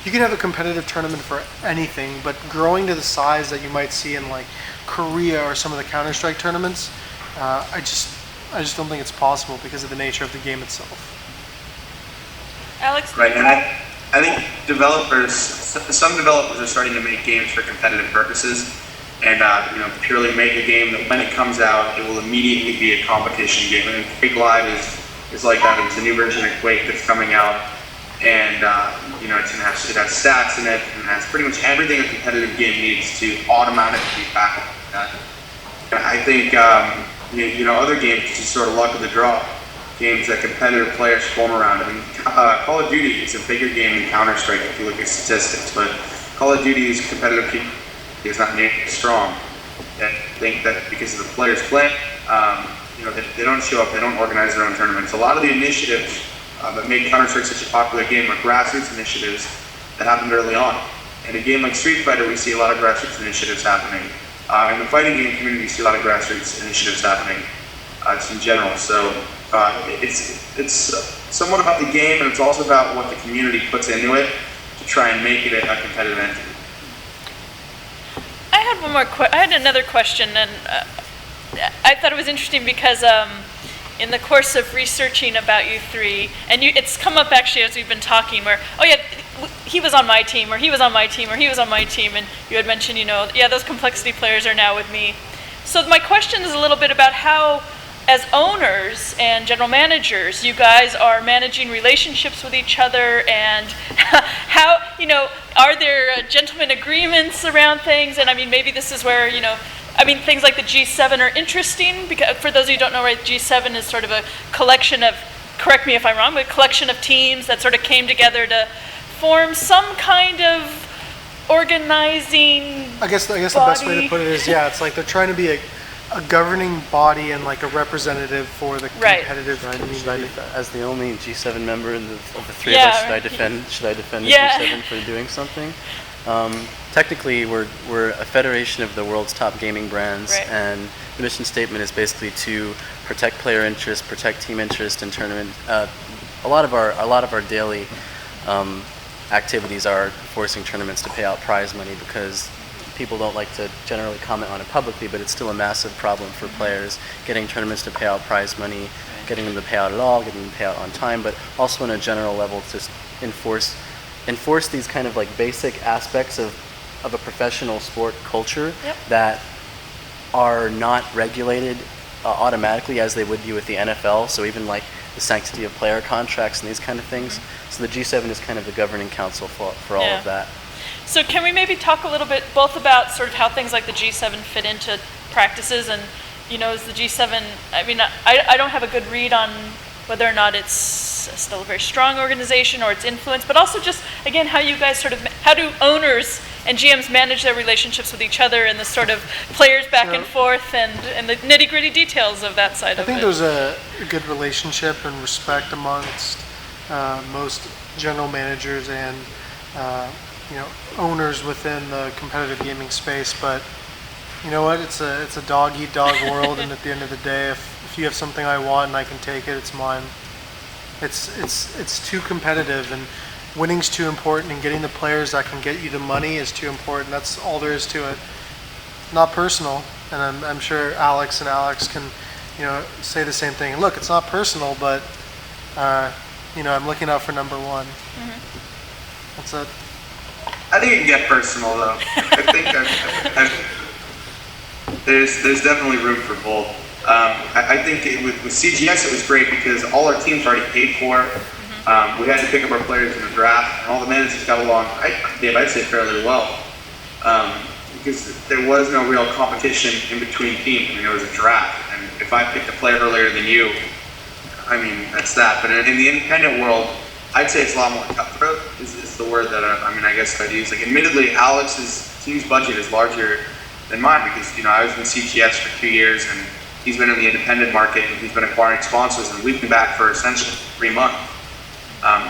you can have a competitive tournament for anything, but growing to the size that you might see in like Korea or some of the Counter-Strike tournaments, I just don't think it's possible because of the nature of the game itself. Alex? Right, and I think some developers are starting to make games for competitive purposes, and you know, purely make a game that when it comes out, it will immediately be a competition game. And Quake Live is like that. It's a new version of Quake that's coming out, and you know, it has stats in it, and it has pretty much everything a competitive game needs to automatically back that. I think you know, other games it's just sort of luck of the draw. Games that competitive players form around. I mean, Call of Duty is a bigger game than Counter-Strike if you look at statistics, but Call of Duty's competitive team is not nearly as strong. I think that because of the players playing, you know, they don't show up, they don't organize their own tournaments. A lot of the initiatives that made Counter-Strike such a popular game are grassroots initiatives that happened early on. In a game like Street Fighter, we see a lot of grassroots initiatives happening. In the fighting game community, we see a lot of grassroots initiatives happening, just in general. So it's somewhat about the game, and it's also about what the community puts into it to try and make it a competitive entity. had one more. I had another question, and I thought it was interesting because in the course of researching about you three, and it's come up actually as we've been talking, where he was on my team, or he was on my team, or he was on my team, and you had mentioned, those complexity players are now with me. So my question is a little bit about how, as owners and general managers, you guys are managing relationships with each other, and how, are there gentlemen agreements around things? And I mean, maybe this is where, things like the G7 are interesting, because for those of you who don't know, right, G7 is sort of a collection of, correct me if I'm wrong, but a collection of teams that sort of came together to form some kind of organizing I guess the body. best way to put it is, it's like they're trying to be a governing body and like a representative for the competitive community. As the only G7 member of the three of us, should I defend the G7 for doing something? Technically, we're a federation of the world's top gaming brands, and the mission statement is basically to protect player interest, protect team interest in tournament. A lot of our daily activities are forcing tournaments to pay out prize money, because people don't like to generally comment on it publicly, but it's still a massive problem for players, getting tournaments to pay out prize money, getting them to pay out at all, getting them to pay out on time, but also on a general level to enforce these kind of like basic aspects of a professional sport culture that are not regulated automatically as they would be with the NFL. So even like the sanctity of player contracts and these kind of things. So the G7 is kind of the governing council for all of that. So can we maybe talk a little bit both about sort of how things like the G7 fit into practices, and is the G7, I don't have a good read on whether or not it's still a very strong organization or its influence, but also just, again, how you guys how do owners and GMs manage their relationships with each other, and the sort of players back and forth, and the nitty-gritty details of that side of it. I think there's a good relationship and respect amongst most general managers and owners within the competitive gaming space, but you know what? It's a dog-eat-dog world, and at the end of the day, if you have something I want and I can take it, it's mine. It's too competitive, and winning's too important, and getting the players that can get you the money is too important. That's all there is to it. Not personal, and I'm sure Alex can say the same thing. And look, it's not personal, but I'm looking out for number one. That's it. I think it can get personal, though. I think there's definitely room for both. I think with CGS it was great because all our teams were already paid for. We had to pick up our players in the draft, and all the managers got along, I'd say fairly well. Because there was no real competition in between teams. It was a draft, and if I picked a player earlier than you, that's that. But in the independent world, I'd say it's a lot more cutthroat, is the word that I guess I'd use. Like, admittedly, Alex's team's budget is larger than mine because, I was in CGS for 2 years, and he's been in the independent market, and he's been acquiring sponsors, and we've been back for essentially 3 months.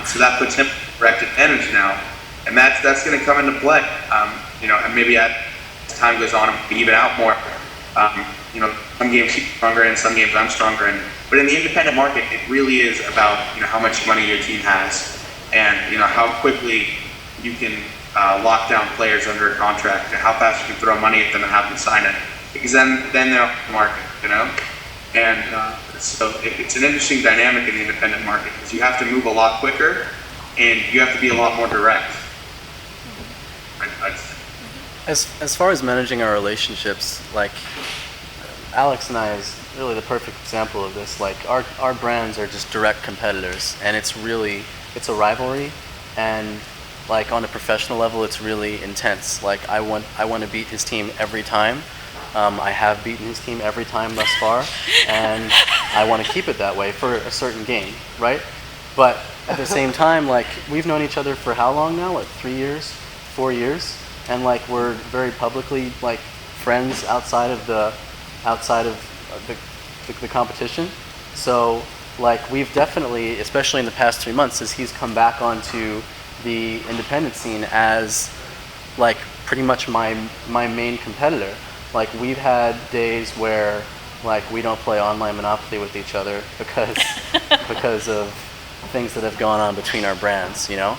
So that puts him at direct advantage now, and that's going to come into play. And maybe as time goes on, we even out more. Some games he's stronger in, some games I'm stronger in. But in the independent market, it really is about how much money your team has, and how quickly you can lock down players under a contract, and how fast you can throw money at them and have them sign it. Because then they're off the market, And so it's an interesting dynamic in the independent market because you have to move a lot quicker, and you have to be a lot more direct. As far as managing our relationships, like Alex and I is really the perfect example of this. Like our brands are just direct competitors, and it's a rivalry, and like on a professional level, it's really intense. Like I want to beat his team every time. I have beaten his team every time thus far, and I want to keep it that way for a certain game, right? But at the same time, like we've known each other for how long now? Like 3 years, 4 years, and like we're very publicly like friends outside of the competition. So like we've definitely, especially in the past 3 months, as he's come back onto the independent scene as like pretty much my main competitor. Like we've had days where like we don't play online Monopoly with each other because of things that have gone on between our brands, and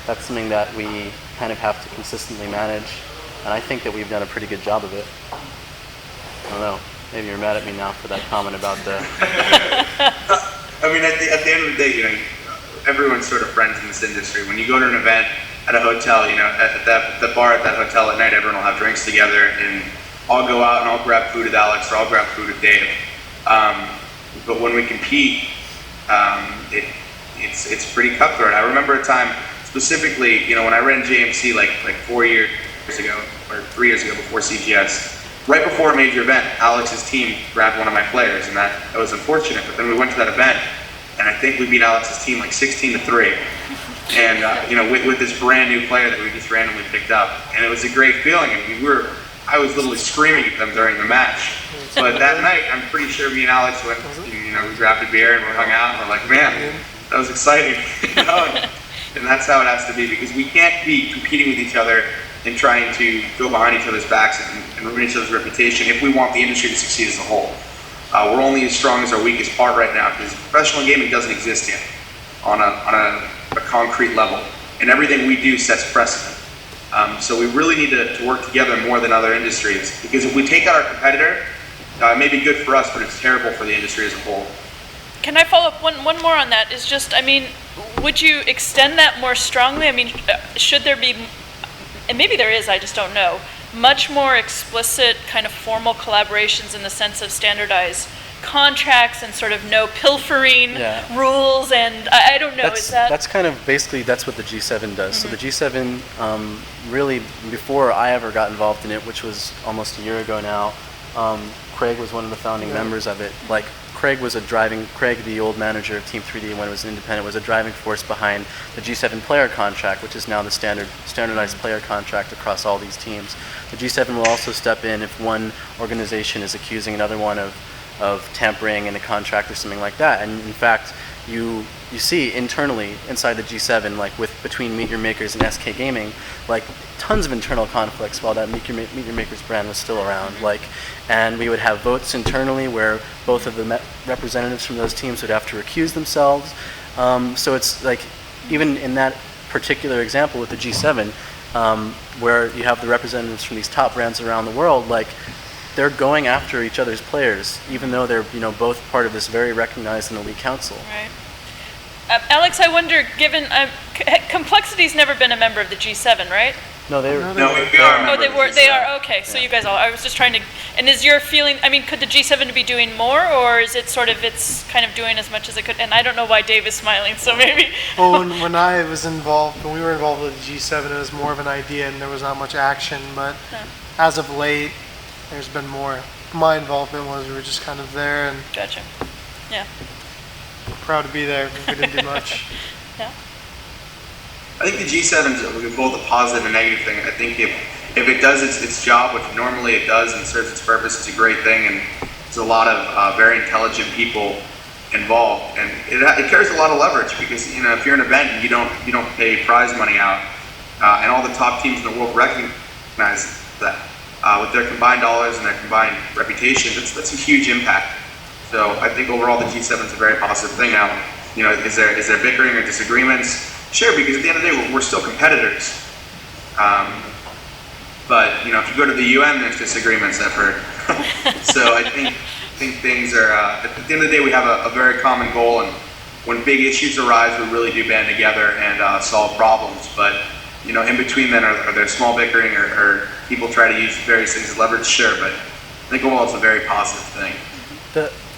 that's something that we kind of have to consistently manage. and I think that we've done a pretty good job of it. I don't know. Maybe you're mad at me now for that comment about the. I mean, at the end of the day, everyone's sort of friends in this industry. When you go to an event at a hotel, at the bar at that hotel at night, everyone will have drinks together, and I'll go out and I'll grab food with Alex, or I'll grab food with Dave. But when we compete, it's pretty cutthroat. I remember a time specifically, when I ran JMC like 4 years ago, or 3 years ago before CGS. Right before a major event, Alex's team grabbed one of my players, and that was unfortunate. But then we went to that event, and I think we beat Alex's team like 16-3. And with this brand new player that we just randomly picked up, and it was a great feeling. I was literally screaming at them during the match. But that night, I'm pretty sure me and Alex went, we grabbed a beer and we hung out, and we're like, man, that was exciting. And that's how it has to be, because we can't be competing with each other and trying to go behind each other's backs and ruin each other's reputation if we want the industry to succeed as a whole. We're only as strong as our weakest part right now, because professional gaming doesn't exist yet on a concrete level, and everything we do sets precedent. So we really need to work together more than other industries, because if we take out our competitor, it may be good for us, but it's terrible for the industry as a whole. Can I follow up one more on that? Is just, would you extend that more strongly? Should there be, and maybe there is, I just don't know, much more explicit kind of formal collaborations in the sense of standardized contracts and sort of no pilfering rules, and I don't know, That's kind of basically, that's what the G7 does. Mm-hmm. So the G7, really, before I ever got involved in it, which was almost a year ago now, Craig was one of the founding members of it. Like, Craig, the old manager of Team 3D when it was independent, was a driving force behind the G7 player contract, which is now the standardized player contract across all these teams. The G7 will also step in if one organization is accusing another one of tampering in a contract or something like that. And in fact, you see internally inside the G7, like between Meet Your Makers and SK Gaming, like tons of internal conflicts while that Meet Your Makers brand was still around. And we would have votes internally where both of the representatives from those teams would have to recuse themselves. So it's like, even in that particular example with the G7, where you have the representatives from these top brands around the world, like, they're going after each other's players, even though they're both part of this very recognized and elite council. Right. Alex, I wonder, given Complexity's never been a member of the G7, right? No, they are. Oh, they are. Okay, so you guys all. I was just trying to. And is your feeling? Could the G7 be doing more, or is it sort of it's kind of doing as much as it could? And I don't know why Dave is smiling. So maybe. Well, when we were involved with the G7, it was more of an idea, and there was not much action. But as of late, there's been more. My involvement was we were just kind of there, and gotcha. Yeah. Proud to be there. We didn't do much. Yeah. I think the G7 is both a positive and negative thing. I think if it does its job, which normally it does, and serves its purpose, it's a great thing, and there's a lot of very intelligent people involved, and it carries a lot of leverage, because if you're an event and you don't pay prize money out, and all the top teams in the world recognize that with their combined dollars and their combined reputations, that's a huge impact. So I think overall the G7 is a very positive thing. Now, is there bickering or disagreements? Sure, because at the end of the day, we're still competitors. But if you go to the UN, there's disagreements, I've heard. So I think things are. At the end of the day, we have a very common goal, and when big issues arise, we really do band together and solve problems. But in between then, are there small bickering or people try to use various things as leverage? Sure, but I think overall it's a very positive thing.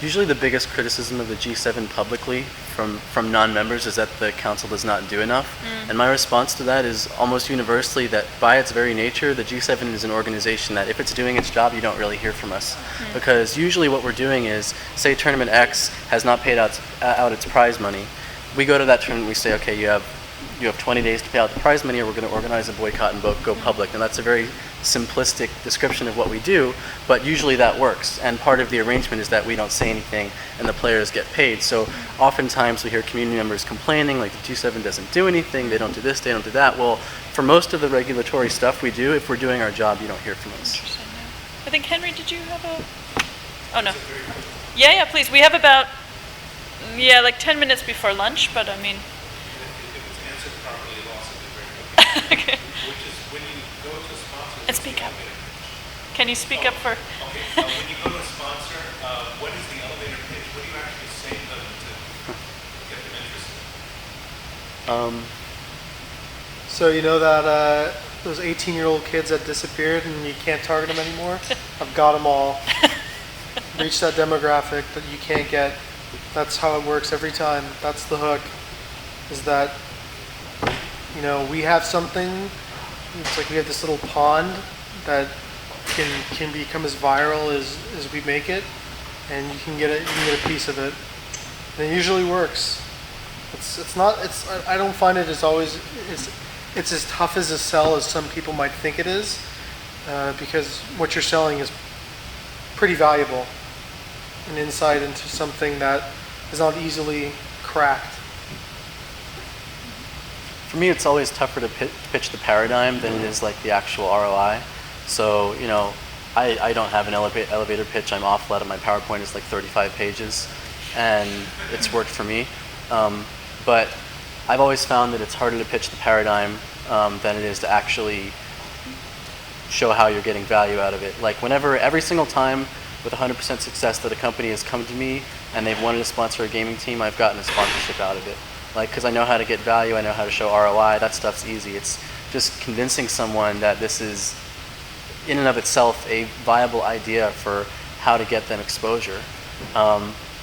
Usually the biggest criticism of the G7 publicly from non-members is that the council does not do enough. And my response to that is almost universally that by its very nature, the G7 is an organization that if it's doing its job, you don't really hear from us. Because usually what we're doing is, say Tournament X has not paid out its prize money. We go to that tournament and we say, okay, you have 20 days to pay out the prize money, or we're going to organize a boycott and go public. And that's a very simplistic description of what we do, but usually that works. And part of the arrangement is that we don't say anything and the players get paid. So oftentimes we hear community members complaining, like the G7 doesn't do anything, they don't do this, they don't do that. Well, for most of the regulatory stuff we do, if we're doing our job, you don't hear from us. I think, Henry, did you have a... Oh, no. Yeah, please. We have about, like 10 minutes before lunch, but I mean... If it's answered properly, it'll also be very quick. Okay. Which is when you go to sponsor And speak up. Can you speak up for? Okay, when you go to a sponsor, what is the elevator pitch? What do you actually say to them to get them interested? So you know that those 18-year-old kids that disappeared and you can't target them anymore? I've got them all. Reach that demographic that you can't get. That's how it works every time. That's the hook. Is that, you know, we have something. It's like we have this little pond that can become as viral as we make it, and you can get a piece of it. And it usually works. I don't find it as always it's as tough as a sell as some people might think it is, because what you're selling is pretty valuable, an insight into something that is not easily cracked. For me, it's always tougher to pitch the paradigm than it is like the actual ROI. So, you know, I don't have an elevator pitch. I'm awful out of my PowerPoint. It's like 35 pages, and it's worked for me. But I've always found that it's harder to pitch the paradigm than it is to actually show how you're getting value out of it. Like every single time with 100% success that a company has come to me and they've wanted to sponsor a gaming team, I've gotten a sponsorship out of it. Like, because I know how to get value, I know how to show ROI, that stuff's easy. It's just convincing someone that this is, in and of itself, a viable idea for how to get them exposure.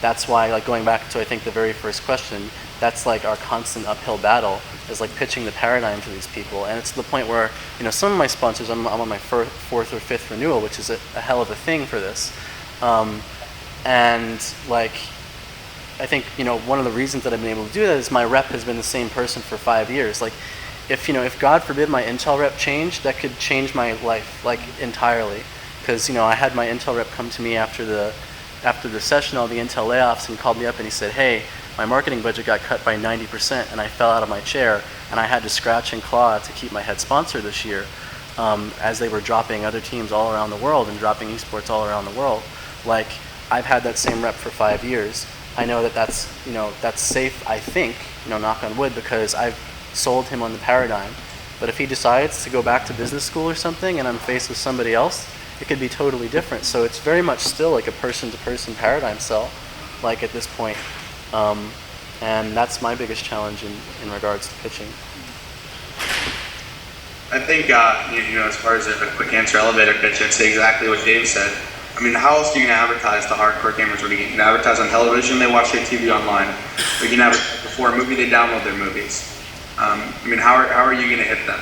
That's why, like, going back to, I think, the very first question, that's like our constant uphill battle, is like pitching the paradigm to these people. And it's to the point where, you know, some of my sponsors, I'm on my fourth or fifth renewal, which is a hell of a thing for this. And like, I think, you know, one of the reasons that I've been able to do that is my rep has been the same person for 5 years. Like, if God forbid my Intel rep changed, that could change my life, like, entirely. Because, you know, I had my Intel rep come to me after the session, all the Intel layoffs, and called me up and he said, hey, my marketing budget got cut by 90% and I fell out of my chair and I had to scratch and claw to keep my head sponsor this year, as they were dropping other teams all around the world and dropping esports all around the world. Like, I've had that same rep for 5 years. I know that that's safe, I think, you know, knock on wood, because I've sold him on the paradigm. But if he decides to go back to business school or something and I'm faced with somebody else, it could be totally different. So it's very much still like a person-to-person paradigm sell, like, at this point. And that's my biggest challenge in regards to pitching. I think, you know, as far as a quick answer elevator pitch, I'd say exactly what Dave said. I mean, how else are you going to advertise to hardcore gamers? What, you can advertise on television, they watch their TV online. Or you can advertise before a movie, they download their movies. I mean, how are you going to hit them?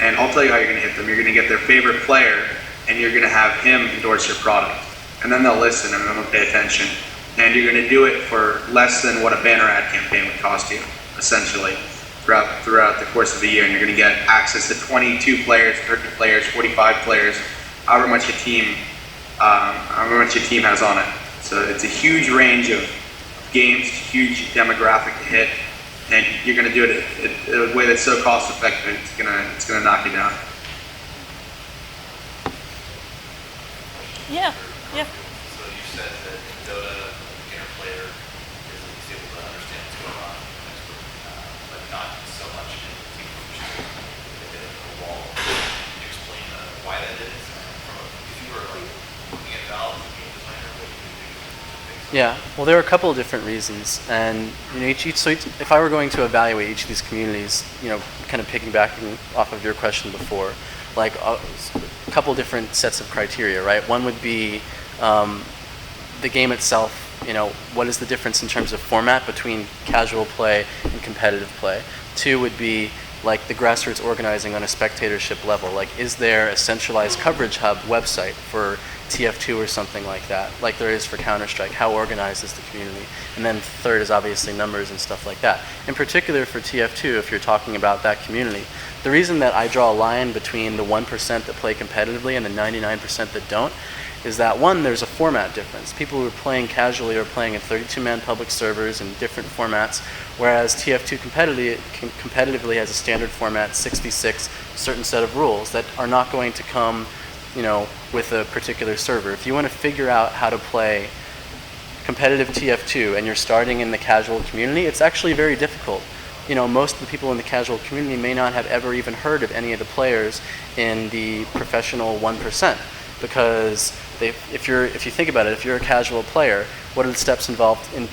And I'll tell you how you're going to hit them. You're going to get their favorite player, and you're going to have him endorse your product. And then they'll listen, and then they'll pay attention. And you're going to do it for less than what a banner ad campaign would cost you, essentially, throughout the course of the year. And you're going to get access to 22 players, 30 players, 45 players, however much your team has on it. So it's a huge range of games, huge demographic to hit, and you're going to do it in a way that's so cost effective, it's going to knock you down. Yeah. So you said that in Dota, the beginner player is able to understand what's going on, but not so much in team function. They hit a wall. Can you explain why that is? If you were like looking at Valve as a game designer, what do you do to fix it? Yeah, well, there are a couple of different reasons, and you know, if I were going to evaluate each of these communities, you know, kind of piggybacking off of your question before, like a couple different sets of criteria, right? One would be the game itself. You know, what is the difference in terms of format between casual play and competitive play? Two would be like the grassroots organizing on a spectatorship level. Like, is there a centralized coverage hub website for TF2 or something like that, like there is for Counter-Strike? How organized is the community? And then third is obviously numbers and stuff like that. In particular for TF2, if you're talking about that community, the reason that I draw a line between the 1% that play competitively and the 99% that don't is that, one, there's a format difference. People who are playing casually are playing in 32-man public servers in different formats, whereas TF2 competitively has a standard format, 66, certain set of rules that are not going to come, you know, with a particular server. If you want to figure out how to play competitive TF2 and you're starting in the casual community, it's actually very difficult, most of the people in the casual community may not have ever even heard of any of the players in the professional 1%, because if you think about it, if you're a casual player, what are the steps involved in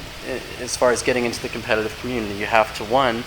as far as getting into the competitive community? You have to, one,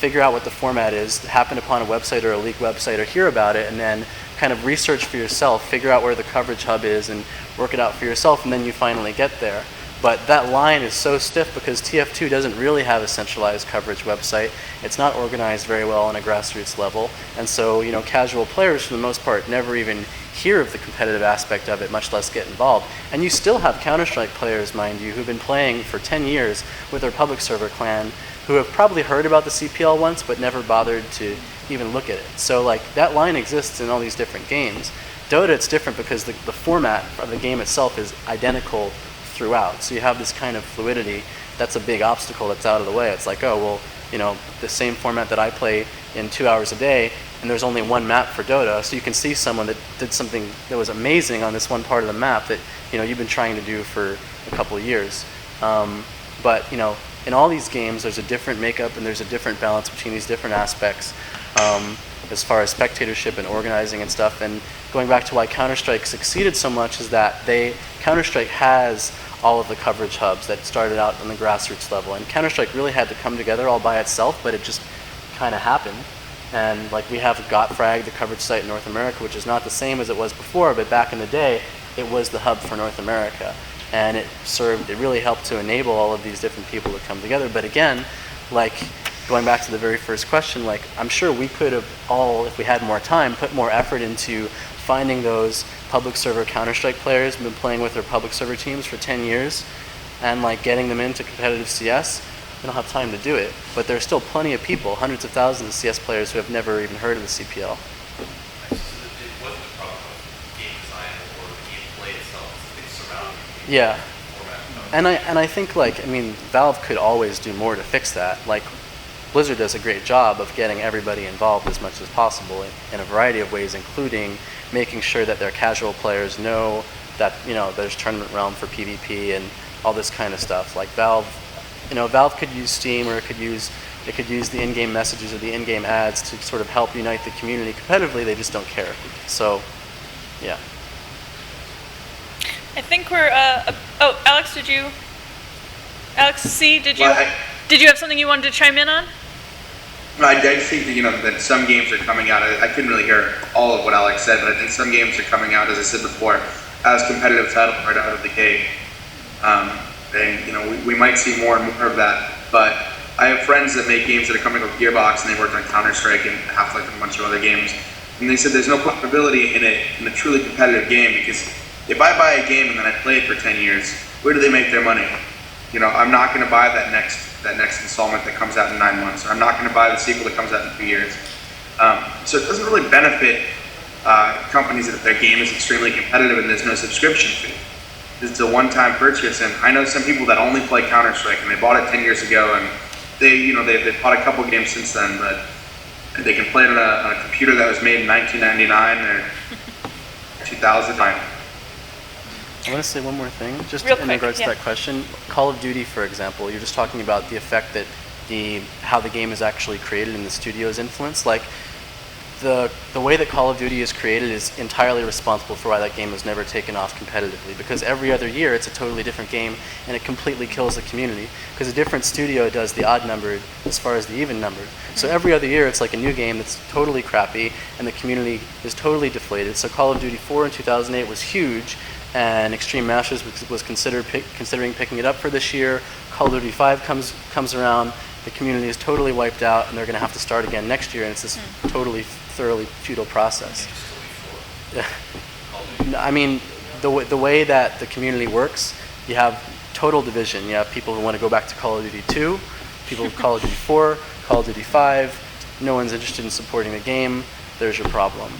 figure out what the format is, happen upon a website or a league website or hear about it, and then kind of research for yourself, figure out where the coverage hub is and work it out for yourself, and then you finally get there. But that line is so stiff because TF2 doesn't really have a centralized coverage website. It's not organized very well on a grassroots level. And so, casual players for the most part never even hear of the competitive aspect of it, much less get involved. And you still have Counter-Strike players, mind you, who've been playing for 10 years with their public server clan, who have probably heard about the CPL once but never bothered to even look at it. So that line exists in all these different games. Dota, it's different because the format of the game itself is identical throughout. So you have this kind of fluidity. That's a big obstacle that's out of the way. It's like, the same format that I play in 2 hours a day, and there's only one map for Dota, so you can see someone that did something that was amazing on this one part of the map that you've been trying to do for a couple of years. But in all these games, there's a different makeup and there's a different balance between these different aspects as far as spectatorship and organizing and stuff. And going back to why Counter-Strike succeeded so much is that Counter-Strike has all of the coverage hubs that started out on the grassroots level. And Counter-Strike really had to come together all by itself, but it just kind of happened. And we have GotFrag, the coverage site in North America, which is not the same as it was before, but back in the day, it was the hub for North America. And it really helped to enable all of these different people to come together. But again, going back to the very first question, I'm sure we could have all, if we had more time, put more effort into finding those public server Counter-Strike players who've been playing with their public server teams for 10 years and getting them into competitive CS. We don't have time to do it, but there's still plenty of people, hundreds of thousands of CS players who have never even heard of the CPL. It wasn't a problem with game design or the gameplay itself, it's things surrounding the Yeah. format. And I think Valve could always do more to fix that. Blizzard does a great job of getting everybody involved as much as possible in a variety of ways, including making sure that their casual players know that there's tournament realm for PvP and all this kind of stuff. Valve could use Steam, or it could use the in-game messages or the in-game ads to sort of help unite the community competitively. They just don't care. So, yeah. I think we're. Alex, Alex C, did you have something you wanted to chime in on? I just think that that some games are coming out. I couldn't really hear all of what Alex said, but I think some games are coming out, as I said before, as competitive titles right out of the gate. And we might see more and more of that. But I have friends that make games that are coming with Gearbox, and they worked on Counter-Strike and Half-Life and a bunch of other games. And they said there's no profitability in a truly competitive game, because if I buy a game and then I play it for 10 years, where do they make their money? I'm not going to buy that next installment that comes out in 9 months, or I'm not going to buy the sequel that comes out in 2 years. So it doesn't really benefit companies that their game is extremely competitive and there's no subscription fee. It's a one-time purchase, and I know some people that only play Counter-Strike, and they bought it 10 years ago, and they've bought a couple games since then, but they can play it on a computer that was made in 1999 or 2000. I want to say one more thing, just Real in quick, regards to that question. Call of Duty, for example, you're just talking about the effect that how the game is actually created in the studio's influence. The way that Call of Duty is created is entirely responsible for why that game was never taken off competitively, because every other year it's a totally different game and it completely kills the community, because a different studio does the odd numbered as far as the even numbered. So every other year it's like a new game that's totally crappy and the community is totally deflated. So Call of Duty 4 in 2008 was huge, and Extreme Masters was considering picking it up for this year. Call of Duty 5 comes around, the community is totally wiped out, and they're going to have to start again next year, and it's this totally, thoroughly futile process. I mean, the way that the community works, you have total division. You have people who want to go back to Call of Duty 2, people with Call of Duty 4, Call of Duty 5. No one's interested in supporting the game. There's your problem.